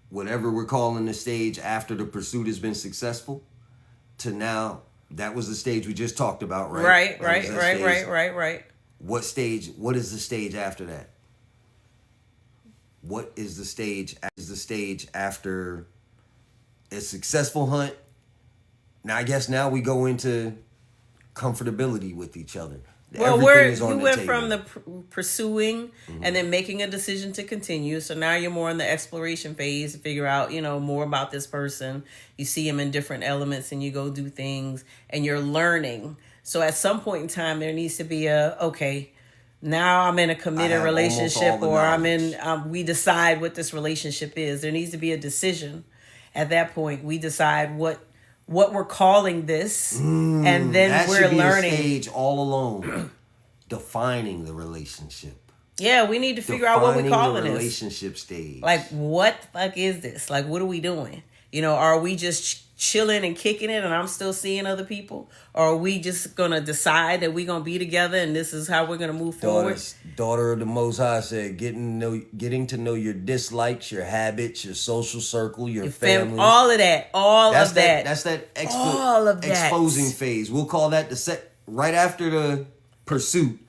whatever we're calling the stage after the pursuit has been successful, to now that was the stage we just talked about, right? Right. What is the stage after that? What is the stage after a successful hunt? Now I guess now we go into comfortability with each other. Well, we went from the pursuing and then making a decision to continue. So now you're more in the exploration phase to figure out, more about this person. You see him in different elements and you go do things and you're learning. So at some point in time, there needs to be now I'm in a committed relationship, or we decide what this relationship is. There needs to be a decision. At that point, we decide what we're calling this, and then we're learning. That should be a stage all alone, defining the relationship. Yeah, we need to figure out what we're calling this. Relationship stage. Like, what the fuck is this? Like, what are we doing? Are we just chilling and kicking it, and I'm still seeing other people? Or are we just gonna decide that we're gonna be together, and this is how we're gonna move forward? Daughter of the Most High said, getting to know your dislikes, your habits, your social circle, your family, all of that, That's that exposing phase. We'll call that right after the pursuit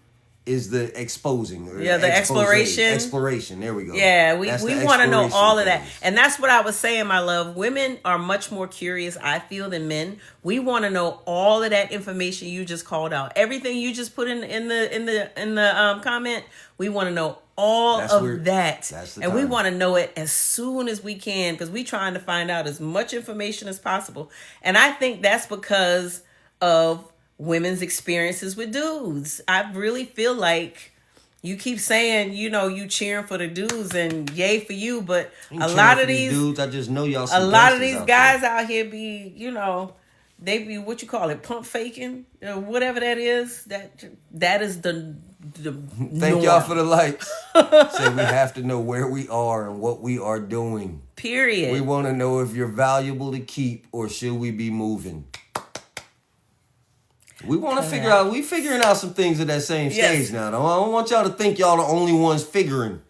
is the exposing. Or the exploration. Exploration. There we go. Yeah, we want to know all of that. And that's what I was saying, my love. Women are much more curious, I feel, than men. We want to know all of that information you just called out. Everything you just put in the comment, we want to know all of that. And we want to know it as soon as we can, because we're trying to find out as much information as possible. And I think that's because of women's experiences with dudes. I really feel like you keep saying, you cheering for the dudes and yay for you, but a lot of these dudes, I just know y'all. A lot of these guys out here be, they be what you call it, pump faking, whatever that is. That is the Thank y'all for the likes. Say we have to know where we are and what we are doing. Period. We want to know if you're valuable to keep or should we be moving. We want to figure out. We figuring out some things at that same stage now. Though. I don't want y'all to think y'all the only ones figuring,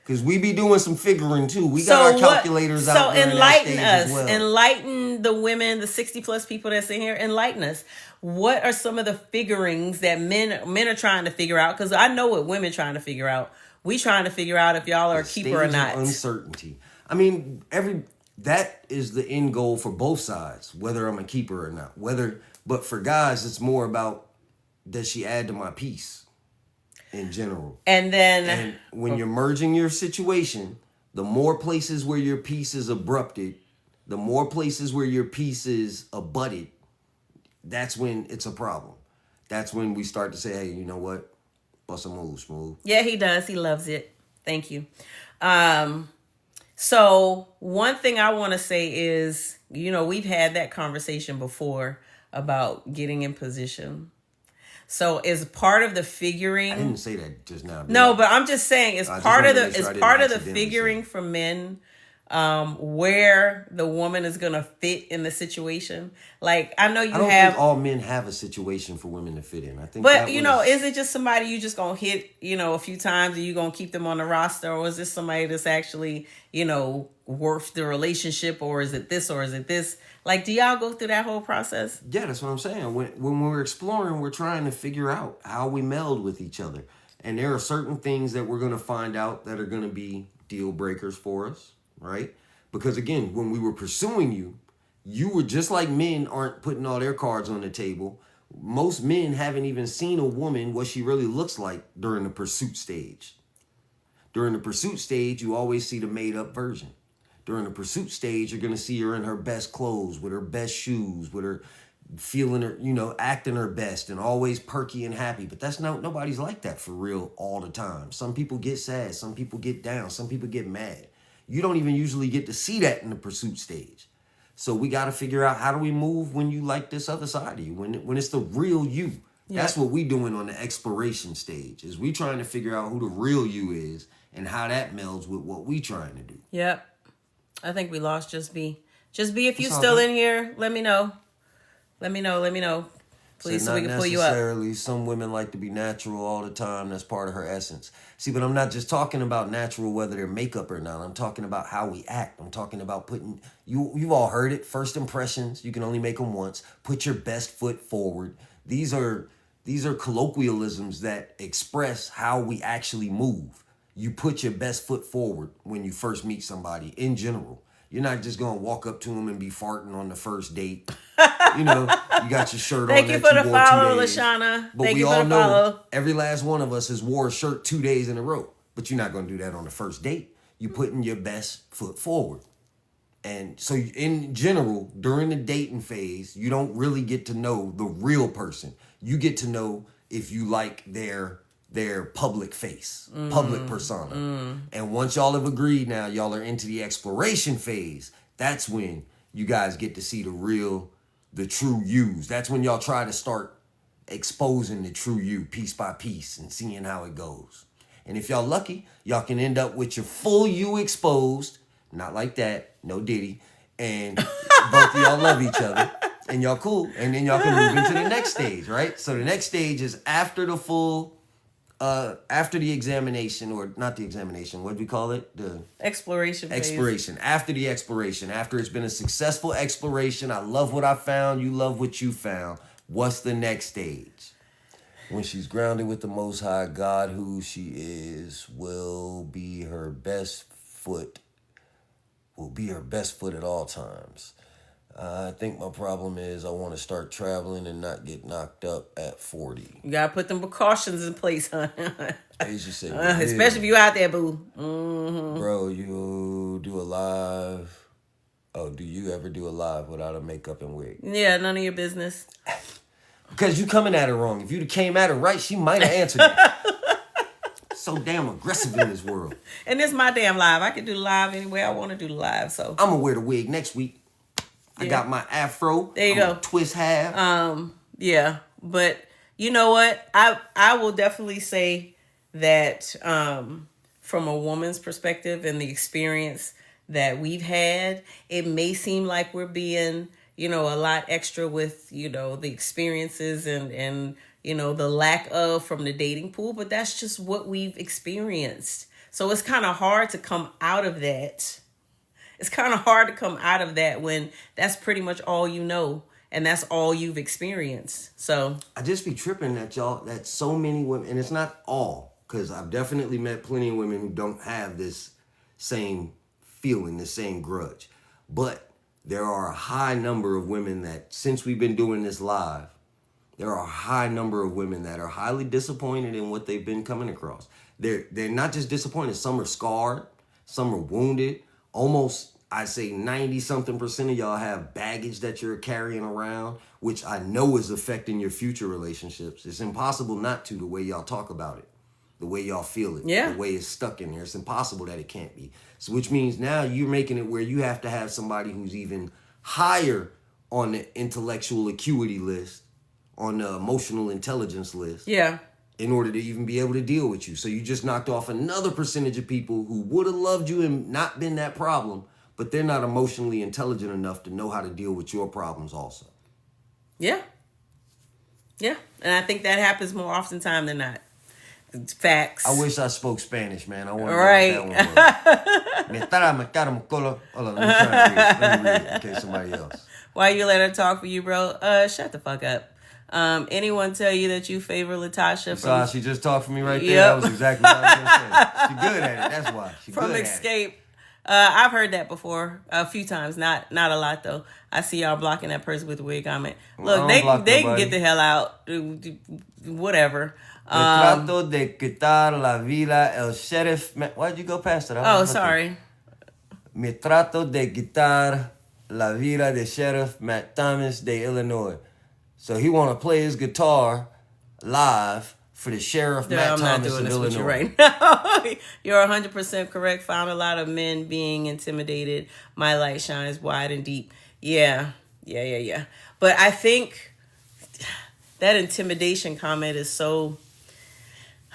because we be doing some figuring too. We got our calculators out there. So enlighten us. Well. Enlighten the women, the 60+ people that's in here. Enlighten us. What are some of the figurings that men are trying to figure out? Because I know what women trying to figure out. We trying to figure out if y'all are a keeper or not. Uncertainty. I mean, that is the end goal for both sides, whether I'm a keeper or not. But for guys, it's more about, does she add to my piece in general? And when you're merging your situation, the more places where your piece is abrupted, the more places where your piece is abutted, that's when it's a problem. That's when we start to say, hey, you know what? Bust a move, Smooth. Yeah, he does. He loves it. Thank you. So one thing I want to say is, we've had that conversation before about getting in position. So as part of the I figuring, didn't say that just now. no, but I'm just saying it's I just part wanted of to the make sure I it's didn't part of the accidentally say figuring it. for men, where the woman is gonna fit in the situation. Like I know you I don't have, think all men have a situation for women to fit in. I think but that you know, was- is it just somebody you just gonna hit, you know, a few times and you gonna keep them on the roster, or is this somebody that's actually, you know, worth the relationship, or is it this, or is it this? Like, do y'all go through that whole process? Yeah, that's what I'm saying. When we're exploring, we're trying to figure out how we meld with each other. And there are certain things that we're going to find out that are going to be deal breakers for us, right? Because again, when we were pursuing you, you were just like men aren't putting all their cards on the table. Most men haven't even seen a woman what she really looks like during the pursuit stage. During the pursuit stage, you always see the made up version. During the pursuit stage, you're going to see her in her best clothes, with her best shoes, with her feeling her, you know, acting her best and always perky and happy. But that's nobody's like that for real all the time. Some people get sad. Some people get down. Some people get mad. You don't even usually get to see that in the pursuit stage. So we got to figure out, how do we move when you like this other side of you, when it's the real you. Yeah. That's what we doing on the exploration stage, is we trying to figure out who the real you is and how that melds with what we trying to do. Yep. I think we lost Just Be. Just Be, if you It's all still good. in here, let me know. Let me know. Please, so we can pull you up. Necessarily, some women like to be natural all the time. That's part of her essence. See, but I'm not just talking about natural, whether they're makeup or not. I'm talking about how we act. I'm talking about putting, you've all heard it, first impressions, you can only make them once. Put your best foot forward. These are colloquialisms that express how we actually move. You put your best foot forward when you first meet somebody in general. You're not just going to walk up to them and be farting on the first date. You know, you got your shirt Thank on you that for you the wore follow, 2 days. Lashana. But Thank we you for all the know follow. every last one of us has wore a shirt 2 days in a row. But you're not going to do that on the first date. You're putting your best foot forward. And so in general, during the dating phase, you don't really get to know the real person. You get to know if you like their public face, public persona. And once y'all have agreed now, y'all are into the exploration phase. That's when you guys get to see the true yous. That's when y'all try to start exposing the true you piece by piece and seeing how it goes. And if y'all lucky, y'all can end up with your full you exposed. Not like that, no Diddy. And both of y'all love each other and y'all cool. And then y'all can move into the next stage, right? So the next stage is after the full, after the examination, or not the examination, what do we call it? The Exploration phase. exploration. After the exploration, after it's been a successful exploration, I love what I found, you love what you found. What's the next stage? When she's grounded with the Most High, God, who she is, will be her best foot at all times. I think my problem is I want to start traveling and not get knocked up at 40. You gotta put them precautions in place, huh? As you say, Especially if you out there, boo. Mm-hmm. Bro, you do a live. Oh, do you ever do a live without a makeup and wig? Yeah, none of your business. Because you coming at her wrong. If you'd have came at her right, she might have answered it. So damn aggressive in this world. And this is my damn live. I can do the live any way I want to do the live. So I'm gonna wear the wig next week. I got my afro. There you I'm go. Twist half. yeah, but you know what? I will definitely say that from a woman's perspective and the experience that we've had, it may seem like we're being, you know, a lot extra with, you know, the experiences and you know, the lack of from the dating pool, but that's just what we've experienced. So it's kind of hard to come out of that. It's kind of hard to come out of that when that's pretty much all you know and that's all you've experienced. So I just be tripping that so many women, and it's not all, because I've definitely met plenty of women who don't have this same feeling, the same grudge. But there are a high number of women that, since we've been doing this live, there are a high number of women that are highly disappointed in what they've been coming across. They're not just disappointed. Some are scarred. Some are wounded. Almost, I say 90-something% of y'all have baggage that you're carrying around, which I know is affecting your future relationships. It's impossible not to, the way y'all talk about it, the way y'all feel it, Yeah. the way it's stuck in there. It's impossible that it can't be. So which means now you're making it where you have to have somebody who's even higher on the intellectual acuity list on the emotional intelligence list. Yeah. In order to even be able to deal with you. So you just knocked off another percentage of people who would have loved you and not been that problem, but they're not emotionally intelligent enough to know how to deal with your problems also. Yeah. Yeah. And I think that happens more often time than not. It's facts. I wish I spoke Spanish, man. I want to Right. know what that one was. Hold on, let me try to read it in case somebody else. Why you let her talk for you, bro? Shut the fuck up. Anyone tell you that you favor Latasha So she just talked for me right there. Yep. That was exactly what I was going to say. She good at it. That's why. She from good at it. Escape? I've heard that before a few times. Not a lot though. I see y'all blocking that person with a wig comment. Look, they can get the hell out. Whatever. Me trato de quitar la vida el sheriff. Why'd you go past it? Oh, sorry. Me trato de quitar la vida de Sheriff Matt Thomas de Illinois. So he want to play his guitar live for the Sheriff Matt Thomas of Illinois. You right now. You're 100% correct. Found a lot of men being intimidated. My light shines wide and deep. Yeah. But I think that intimidation comment is so...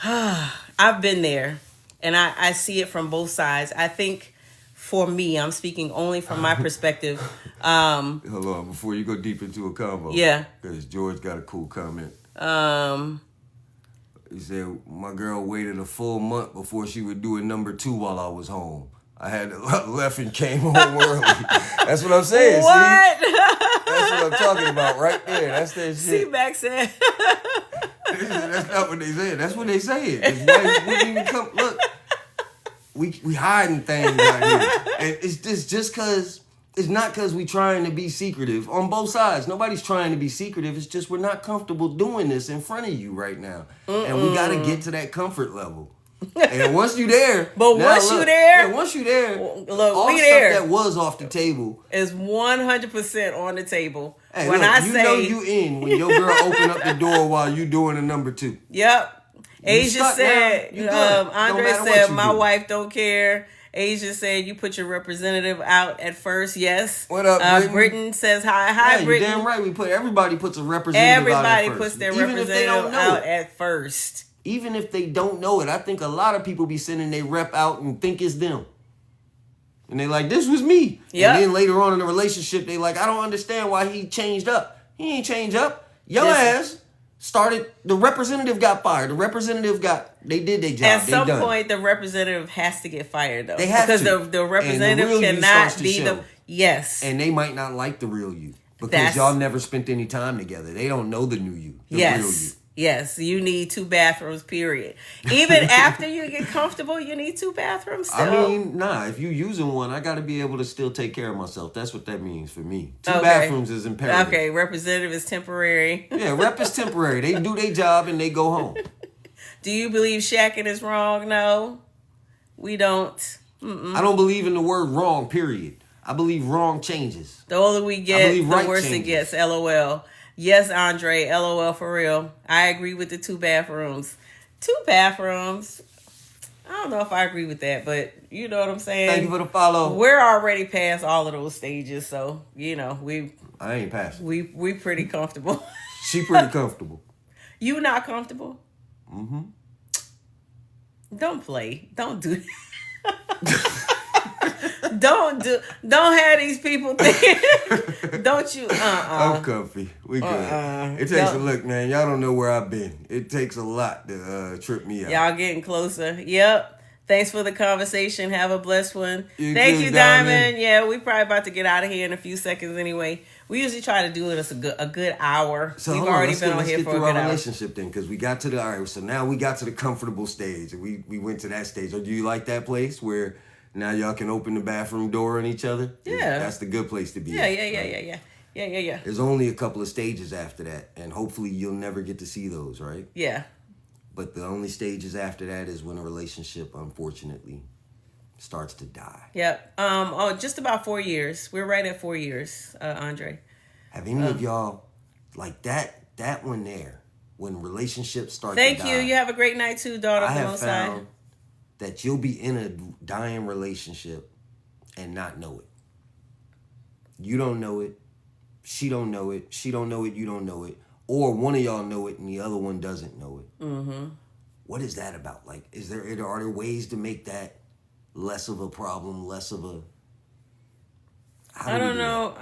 I've been there, and I see it from both sides. I think... For me, I'm speaking only from my perspective. Hold on, before you go deep into a combo. Yeah. Because George got a cool comment. He said, my girl waited a full month before she would do a number 2 while I was home. I had left and came home early. That's what I'm saying. What? See? That's what I'm talking about right there. That's that shit. See, back said. That's not what they said. That's what they said. Wouldn't even come. Look. We hiding things out here. And it's just because, it's not because we trying to be secretive on both sides. Nobody's trying to be secretive. It's just we're not comfortable doing this in front of you right now. And we got to get to that comfort level. And once you there. But once you there. Yeah, once you there. Look, all we the there. stuff that was off the table. Is 100% on the table. Hey, when look, I you say. know you in when your girl open up the door while you doing a number 2. Yep. Asia said, Andre said, my wife don't care. Asia said, you put your representative out at first. Yes. What up, Britain says, hi, Britain. You're damn right. Everybody puts a representative out at first. Everybody puts their representative out at first. Even if they don't know it. I think a lot of people be sending their rep out and think it's them. And they like, this was me. Yep. And then later on in the relationship, they like, I don't understand why he changed up. He ain't changed up. Your ass started, the representative got fired. The representative they did their job. At some point, the representative has to get fired, though. They have because to. the representative cannot be the... Yes. And they might not like the real you. Because y'all never spent any time together. They don't know the new you. The real you. Yes, you need 2 bathrooms, period. Even after you get comfortable, you need 2 bathrooms still. I mean, if you using one, I got to be able to still take care of myself. That's what that means for me. 2 bathrooms is imperative. Okay, representative is temporary. Yeah, rep is temporary. They do their job and they go home. Do you believe shacking is wrong? No, we don't. I don't believe in the word wrong, period. I believe wrong changes. The older we get, the worse it gets. LOL. Yes, Andre. LOL for real. I agree with the 2 bathrooms. 2 bathrooms. I don't know if I agree with that, but you know what I'm saying. Thank you for the follow. We're already past all of those stages, so I ain't past. We pretty comfortable. She pretty comfortable. You not comfortable? Mm-hmm. Don't play. Don't do that. Don't have these people think. Don't you? I'm comfy. We good. It takes a look, man. Y'all don't know where I've been. It takes a lot to trip me out. Y'all getting closer. Yep. Thanks for the conversation. Have a blessed one. Thank you, Diamond. Diamond. Yeah, we probably about to get out of here in a few seconds anyway. We usually try to do it a good hour. So we've already been on here for a good hour. Let's get through our relationship then, because we got to the, all right, so now we got to the comfortable stage. We went to that stage. Or do you like that place where now y'all can open the bathroom door on each other? Yeah. That's the good place to be. Yeah. There's only a couple of stages after that, and hopefully you'll never get to see those, right? Yeah. But the only stages after that is when a relationship, unfortunately, starts to die. Yep. Just about 4 years. We're right at 4 years, Andre. Have any of y'all, like that one there, when relationships start to die? Thank you. You have a great night too, daughter. I have found that you'll be in a dying relationship and not know it. You don't know it. She don't know it. She don't know it. You don't know it. or one of y'all know it and the other one doesn't know it. What is that about? Like, are there ways to make that less of a problem, less of a... I don't know.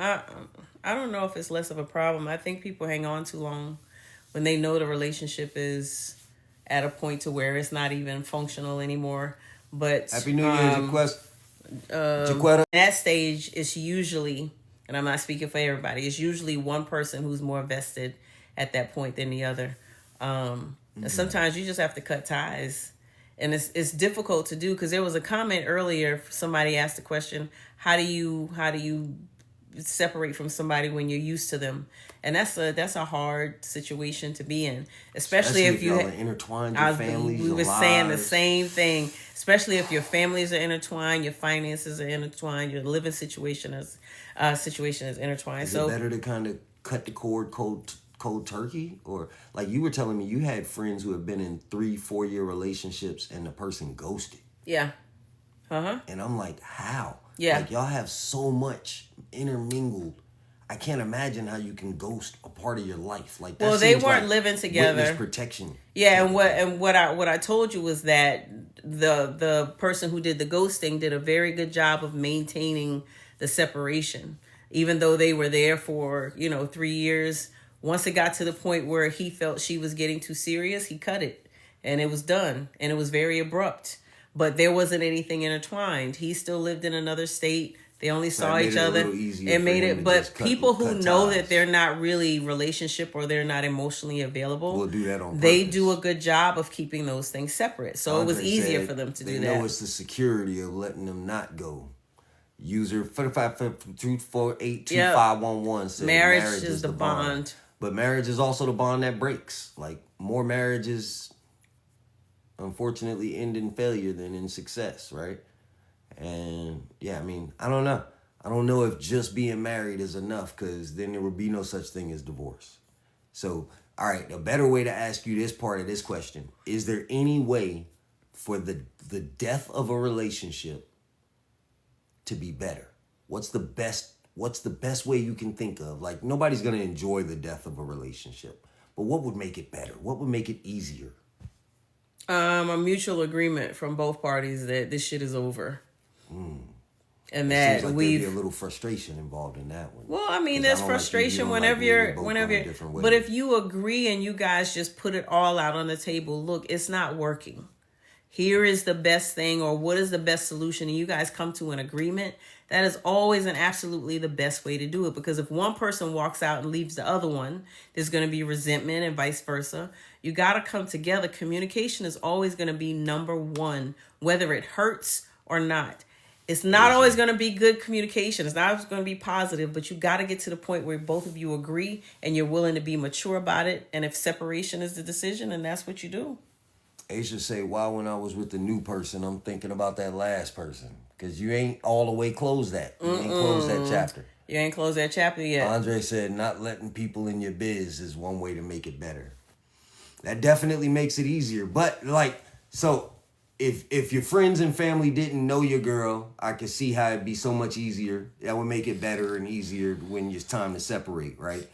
I don't know if it's less of a problem. I think people hang on too long when they know the relationship is at a point to where it's not even functional anymore. But Happy New Year, Jaquetta. at that stage, it's usually, and I'm not speaking for everybody, it's usually one person who's more vested at that point than the other. And sometimes you just have to cut ties. And it's difficult to do because there was a comment earlier. Somebody asked the question, how do you separate from somebody when you're used to them? And that's a hard situation to be in, especially if you are intertwined, your families. We were saying the same thing, especially if your families are intertwined, your finances are intertwined, your living situation is intertwined. Is it better to kind of cut the cord cold turkey? Or like you were telling me, you had friends who have been in 3-4 year relationships and the person ghosted. Yeah. And I'm like, how? Yeah. Like y'all have so much intermingled. I can't imagine how you can ghost a part of your life. Like that. Well, they weren't like living together. Witness protection. Yeah, and what I told you was that the person who did the ghosting did a very good job of maintaining the separation, even though they were there for 3 years. Once it got to the point where he felt she was getting too serious, he cut it, and it was done, and it was very abrupt. But there wasn't anything intertwined. He still lived in another state. They only saw each other. It made it, but people who know that they're not really relationship or they're not emotionally available, will do that on purpose. They do a good job of keeping those things separate. So it was easier for them to do that. They know it's the security of letting them not go. User 4552482511 said marriage is the bond. But marriage is also the bond that breaks. Like more marriages unfortunately end in failure than in success, right? And yeah, I mean, I don't know. I don't know if just being married is enough, because then there would be no such thing as divorce. So, all right, a better way to ask you this part of this question: is there any way for the death of a relationship to be better? What's the best way you can think of? Like, nobody's going to enjoy the death of a relationship, but what would make it better? What would make it easier? A mutual agreement from both parties that this shit is over. And that there'd be a little frustration involved in that one. Well, I mean, there's frustration whenever you're, but if you agree and you guys just put it all out on the table, look, it's not working. Here is the best thing, or what is the best solution, and you guys come to an agreement, that is always and absolutely the best way to do it. Because if one person walks out and leaves the other one, there's going to be resentment and vice versa. You got to come together. Communication is always going to be number one, whether it hurts or not. It's not always going to be good communication. It's not always going to be positive, but you got to get to the point where both of you agree and you're willing to be mature about it. And if separation is the decision, then that's what you do. Aisha say, why when I was with the new person, I'm thinking about that last person? Because you ain't all the way closed that. You ain't closed that chapter. You ain't closed that chapter yet. Andre said, not letting people in your biz is one way to make it better. That definitely makes it easier. But, like, so if your friends and family didn't know your girl, I could see how it'd be so much easier. That would make it better and easier when it's time to separate, right?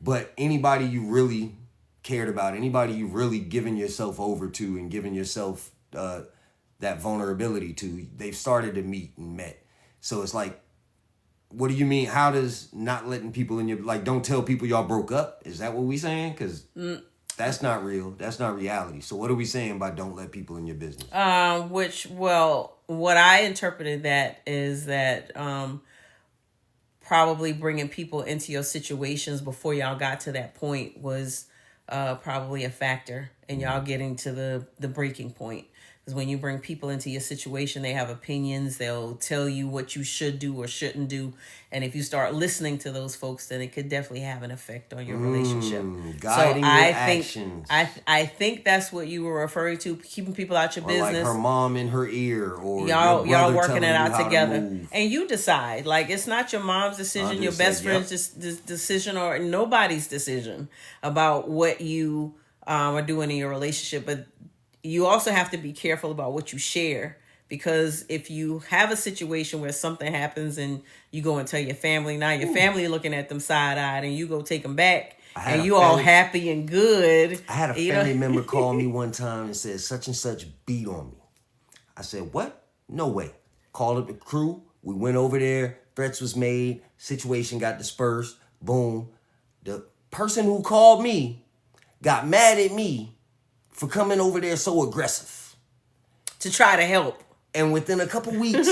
But anybody you really cared about, anybody you really given yourself over to and given yourself that vulnerability to, they've started to meet and met. So it's like, what do you mean? How does not letting people in your, like, don't tell people y'all broke up? Is that what we saying? Because that's not real. That's not reality. So what are we saying by don't let people in your business? What I interpreted that is that probably bringing people into your situations before y'all got to that point was probably a factor in y'all getting to the breaking point. Because when you bring people into your situation, they have opinions. They'll tell you what you should do or shouldn't do. And if you start listening to those folks, then it could definitely have an effect on your relationship. Guiding your actions. I think that's what you were referring to, keeping people out your business. Like her mom in her ear, or y'all working it out together. And you decide. Like, it's not your mom's decision, your best friend's decision, or nobody's decision about what you are doing in your relationship. But you also have to be careful about what you share, Because if you have a situation where something happens and you go and tell your family, now your family looking at them side-eyed, and you go take them back and you all happy and good. I had a family member call me one time and said, such and such beat on me. I said, what? No way. Called up the crew. We went over there. Threats was made. Situation got dispersed. Boom. The person who called me got mad at me for coming over there so aggressive. To try to help. And within a couple weeks,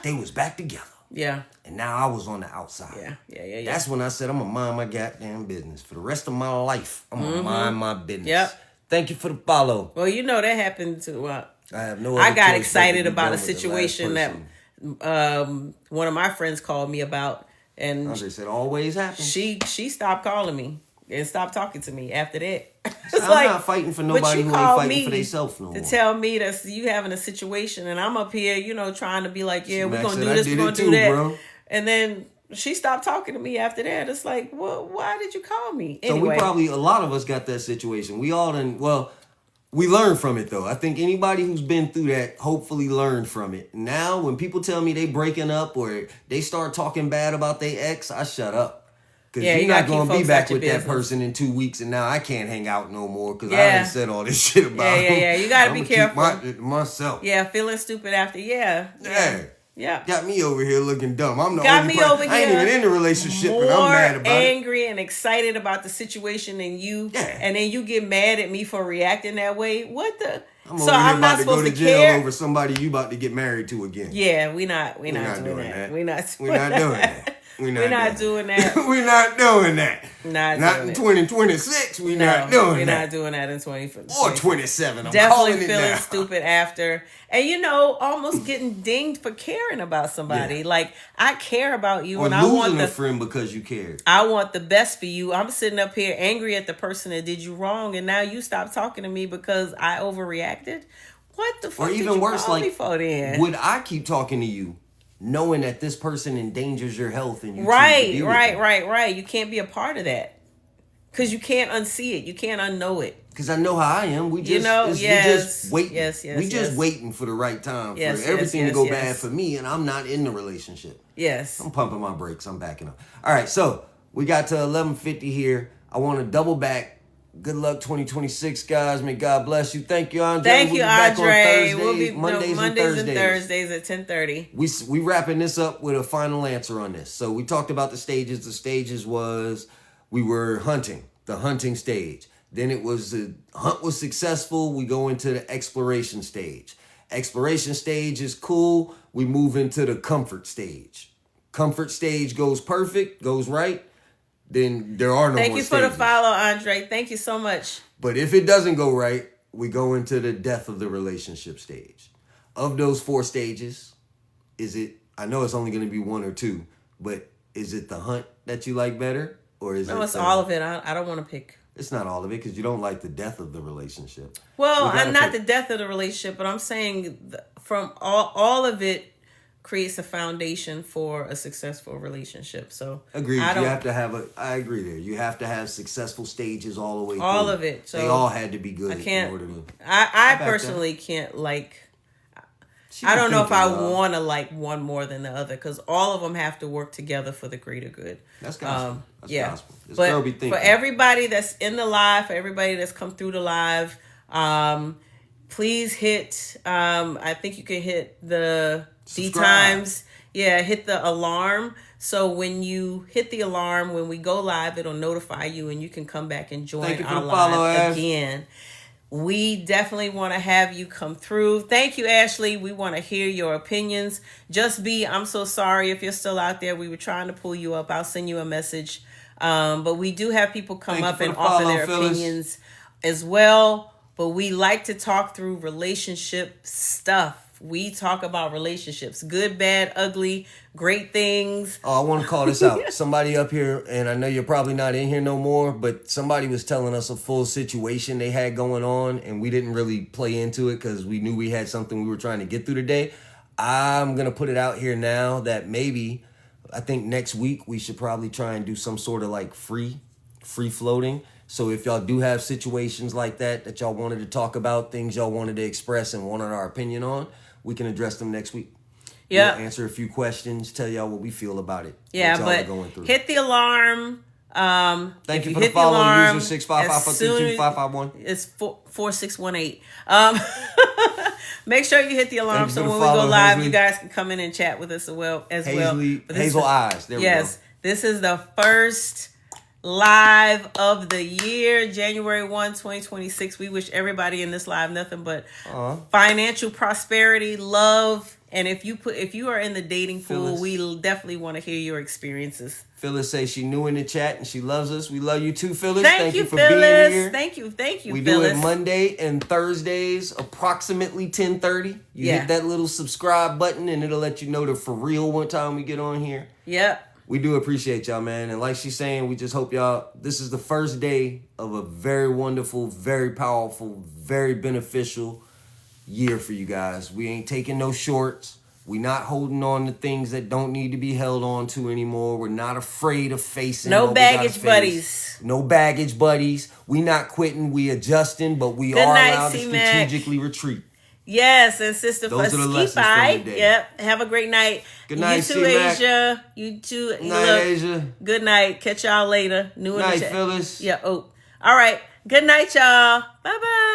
they was back together. Yeah. And now I was on the outside. Yeah. That's when I said, I'm going to mind my goddamn business. For the rest of my life, I'm going to mind my business. Yep. Thank you for the follow. Well, you know that happened to... I have no I other got choice excited but to be about done a with the last situation that one of my friends called me about. And Andre said, always happens. she stopped calling me and stopped talking to me after that. It's I'm not fighting for nobody who ain't fighting for themselves no more. To tell me that you having a situation and I'm up here, trying to be like, yeah, we're going to do I this, did we're going it to do too, that. bro. And then she stopped talking to me after that. It's like, well, why did you call me? So Anyway. a lot of us got that situation. We all we learned from it though. I think anybody who's been through that hopefully learned from it. Now, when people tell me they breaking up or they start talking bad about their ex, I shut up. Because you're not going to be back with that person in 2 weeks, and now I can't hang out no more because I done said all this shit about him. Yeah. You got to be careful. Keep myself. Yeah, feeling stupid after. Yeah. Got me over here looking dumb. I'm the got only me person. over here. I ain't even in the relationship, and I'm mad about angry and excited about the situation than you. Yeah. And then you get mad at me for reacting that way. What the? I'm not supposed to go to jail over somebody you about to get married to again. Yeah, we're not doing that. We're not doing that. We're not doing that. We're not doing that. Not in 2026. We're not doing that. We're not doing that in 2026. Or 27. I'm definitely feeling stupid after. And almost getting dinged for caring about somebody. Yeah. Like, I care about you, or and I want losing a friend because you cared. I want the best for you. I'm sitting up here angry at the person that did you wrong, and now you stopped talking to me because I overreacted. What the fuck? Or even worse, like, would I keep talking to you knowing that this person endangers your health and you right. You can't be a part of that because you can't unsee it. You can't unknow it. Because I know how I am. We just, we just waiting. We just waiting for the right time for everything to go bad for me, and I'm not in the relationship. Yes. I'm pumping my brakes. I'm backing up. All right, so we got to 11:50 here. I want to double back. Good luck 2026, guys. May God bless you. Thank you, Andre. Thank you, Andre. We'll be Mondays and Thursdays at 10:30. We wrapping this up with a final answer on this. So we talked about the stages. The stages was we were hunting, the hunting stage. Then it was the hunt was successful. We go into the exploration stage. Exploration stage is cool. We move into the comfort stage. Comfort stage goes perfect, goes right. Then there are no more stages. Thank you for the follow, Andre. Thank you so much. But if it doesn't go right, we go into the death of the relationship stage. Of those 4 stages, I know it's only going to be 1 or 2, but is it the hunt that you like better? Or is it's all of it. I don't want to pick. It's not all of it because you don't like the death of the relationship. Well, I'm not the death of the relationship, but I'm saying from all of it creates a foundation for a successful relationship. So agreed. I agree there. You have to have successful stages all the way through. All of it. So they all had to be good. I personally can't like. I don't know if I want to like one more than the other because all of them have to work together for the greater good. That's gospel. That's gospel. This but girl be thinking. For everybody that's in the live, for everybody that's come through the live, please hit. I think you can hit the D times. Yeah, hit the alarm. So when you hit the alarm, when we go live, it'll notify you, and you can come back and join our live again. We definitely want to have you come through. Thank you, Ashley. We want to hear your opinions. I'm so sorry if you're still out there. We were trying to pull you up. I'll send you a message. But we do have people come up and offer their opinions as well. But we like to talk through relationship stuff. We talk about relationships, good, bad, ugly, great things. Oh, I want to call this out. Somebody up here, and I know you're probably not in here no more, but somebody was telling us a full situation they had going on, and we didn't really play into it because we knew we had something we were trying to get through today. I'm going to put it out here now that I think next week we should probably try and do some sort of like free floating. So if y'all do have situations like that y'all wanted to talk about, things y'all wanted to express and wanted our opinion on, we can address them next week. Yeah. We'll answer a few questions, tell y'all what we feel about it. Yeah, what y'all but are going through. hit the alarm. Thank if you for the hit follow, alarm, user 655-432-551. It's 4618. Make sure you hit the alarm Thank you so for the when we follow, go live, Hazley. you guys can come in and chat with us as well. Hazley, But this Hazel is- Eyes. There we go. Yes, this is the first live of the year, January 1, 2026. We wish everybody in this live nothing but financial prosperity, love, and if you are in the dating pool, Phyllis. we definitely want to hear your experiences. Phyllis says she new in the chat and she loves us. We love you too, Phyllis. Thank you, for Phyllis. being here. Thank you, We Phyllis. do it Monday and Thursdays, approximately 10:30. You Yeah. hit that little subscribe button and it'll let you know the for real one time we get on here. Yep. We do appreciate y'all, man. And like she's saying, we just hope y'all, this is the first day of a very wonderful, very powerful, very beneficial year for you guys. We ain't taking no shorts. We not holding on to things that don't need to be held on to anymore. We're not afraid of facing No what we gotta baggage face. buddies. No baggage buddies. We not quitting. We adjusting, but we Good are night, allowed to C-Mac. strategically retreat. Yes, and Sister Those are the lessons from Skipai. the day. Yep. Have a great night. Good night, you too, C-Mac. Asia. You too. Good night, Look, Asia. Good night. Catch y'all later. New in the Night, chat. Phyllis. Yeah. Oh. All right. Good night, y'all. Bye bye.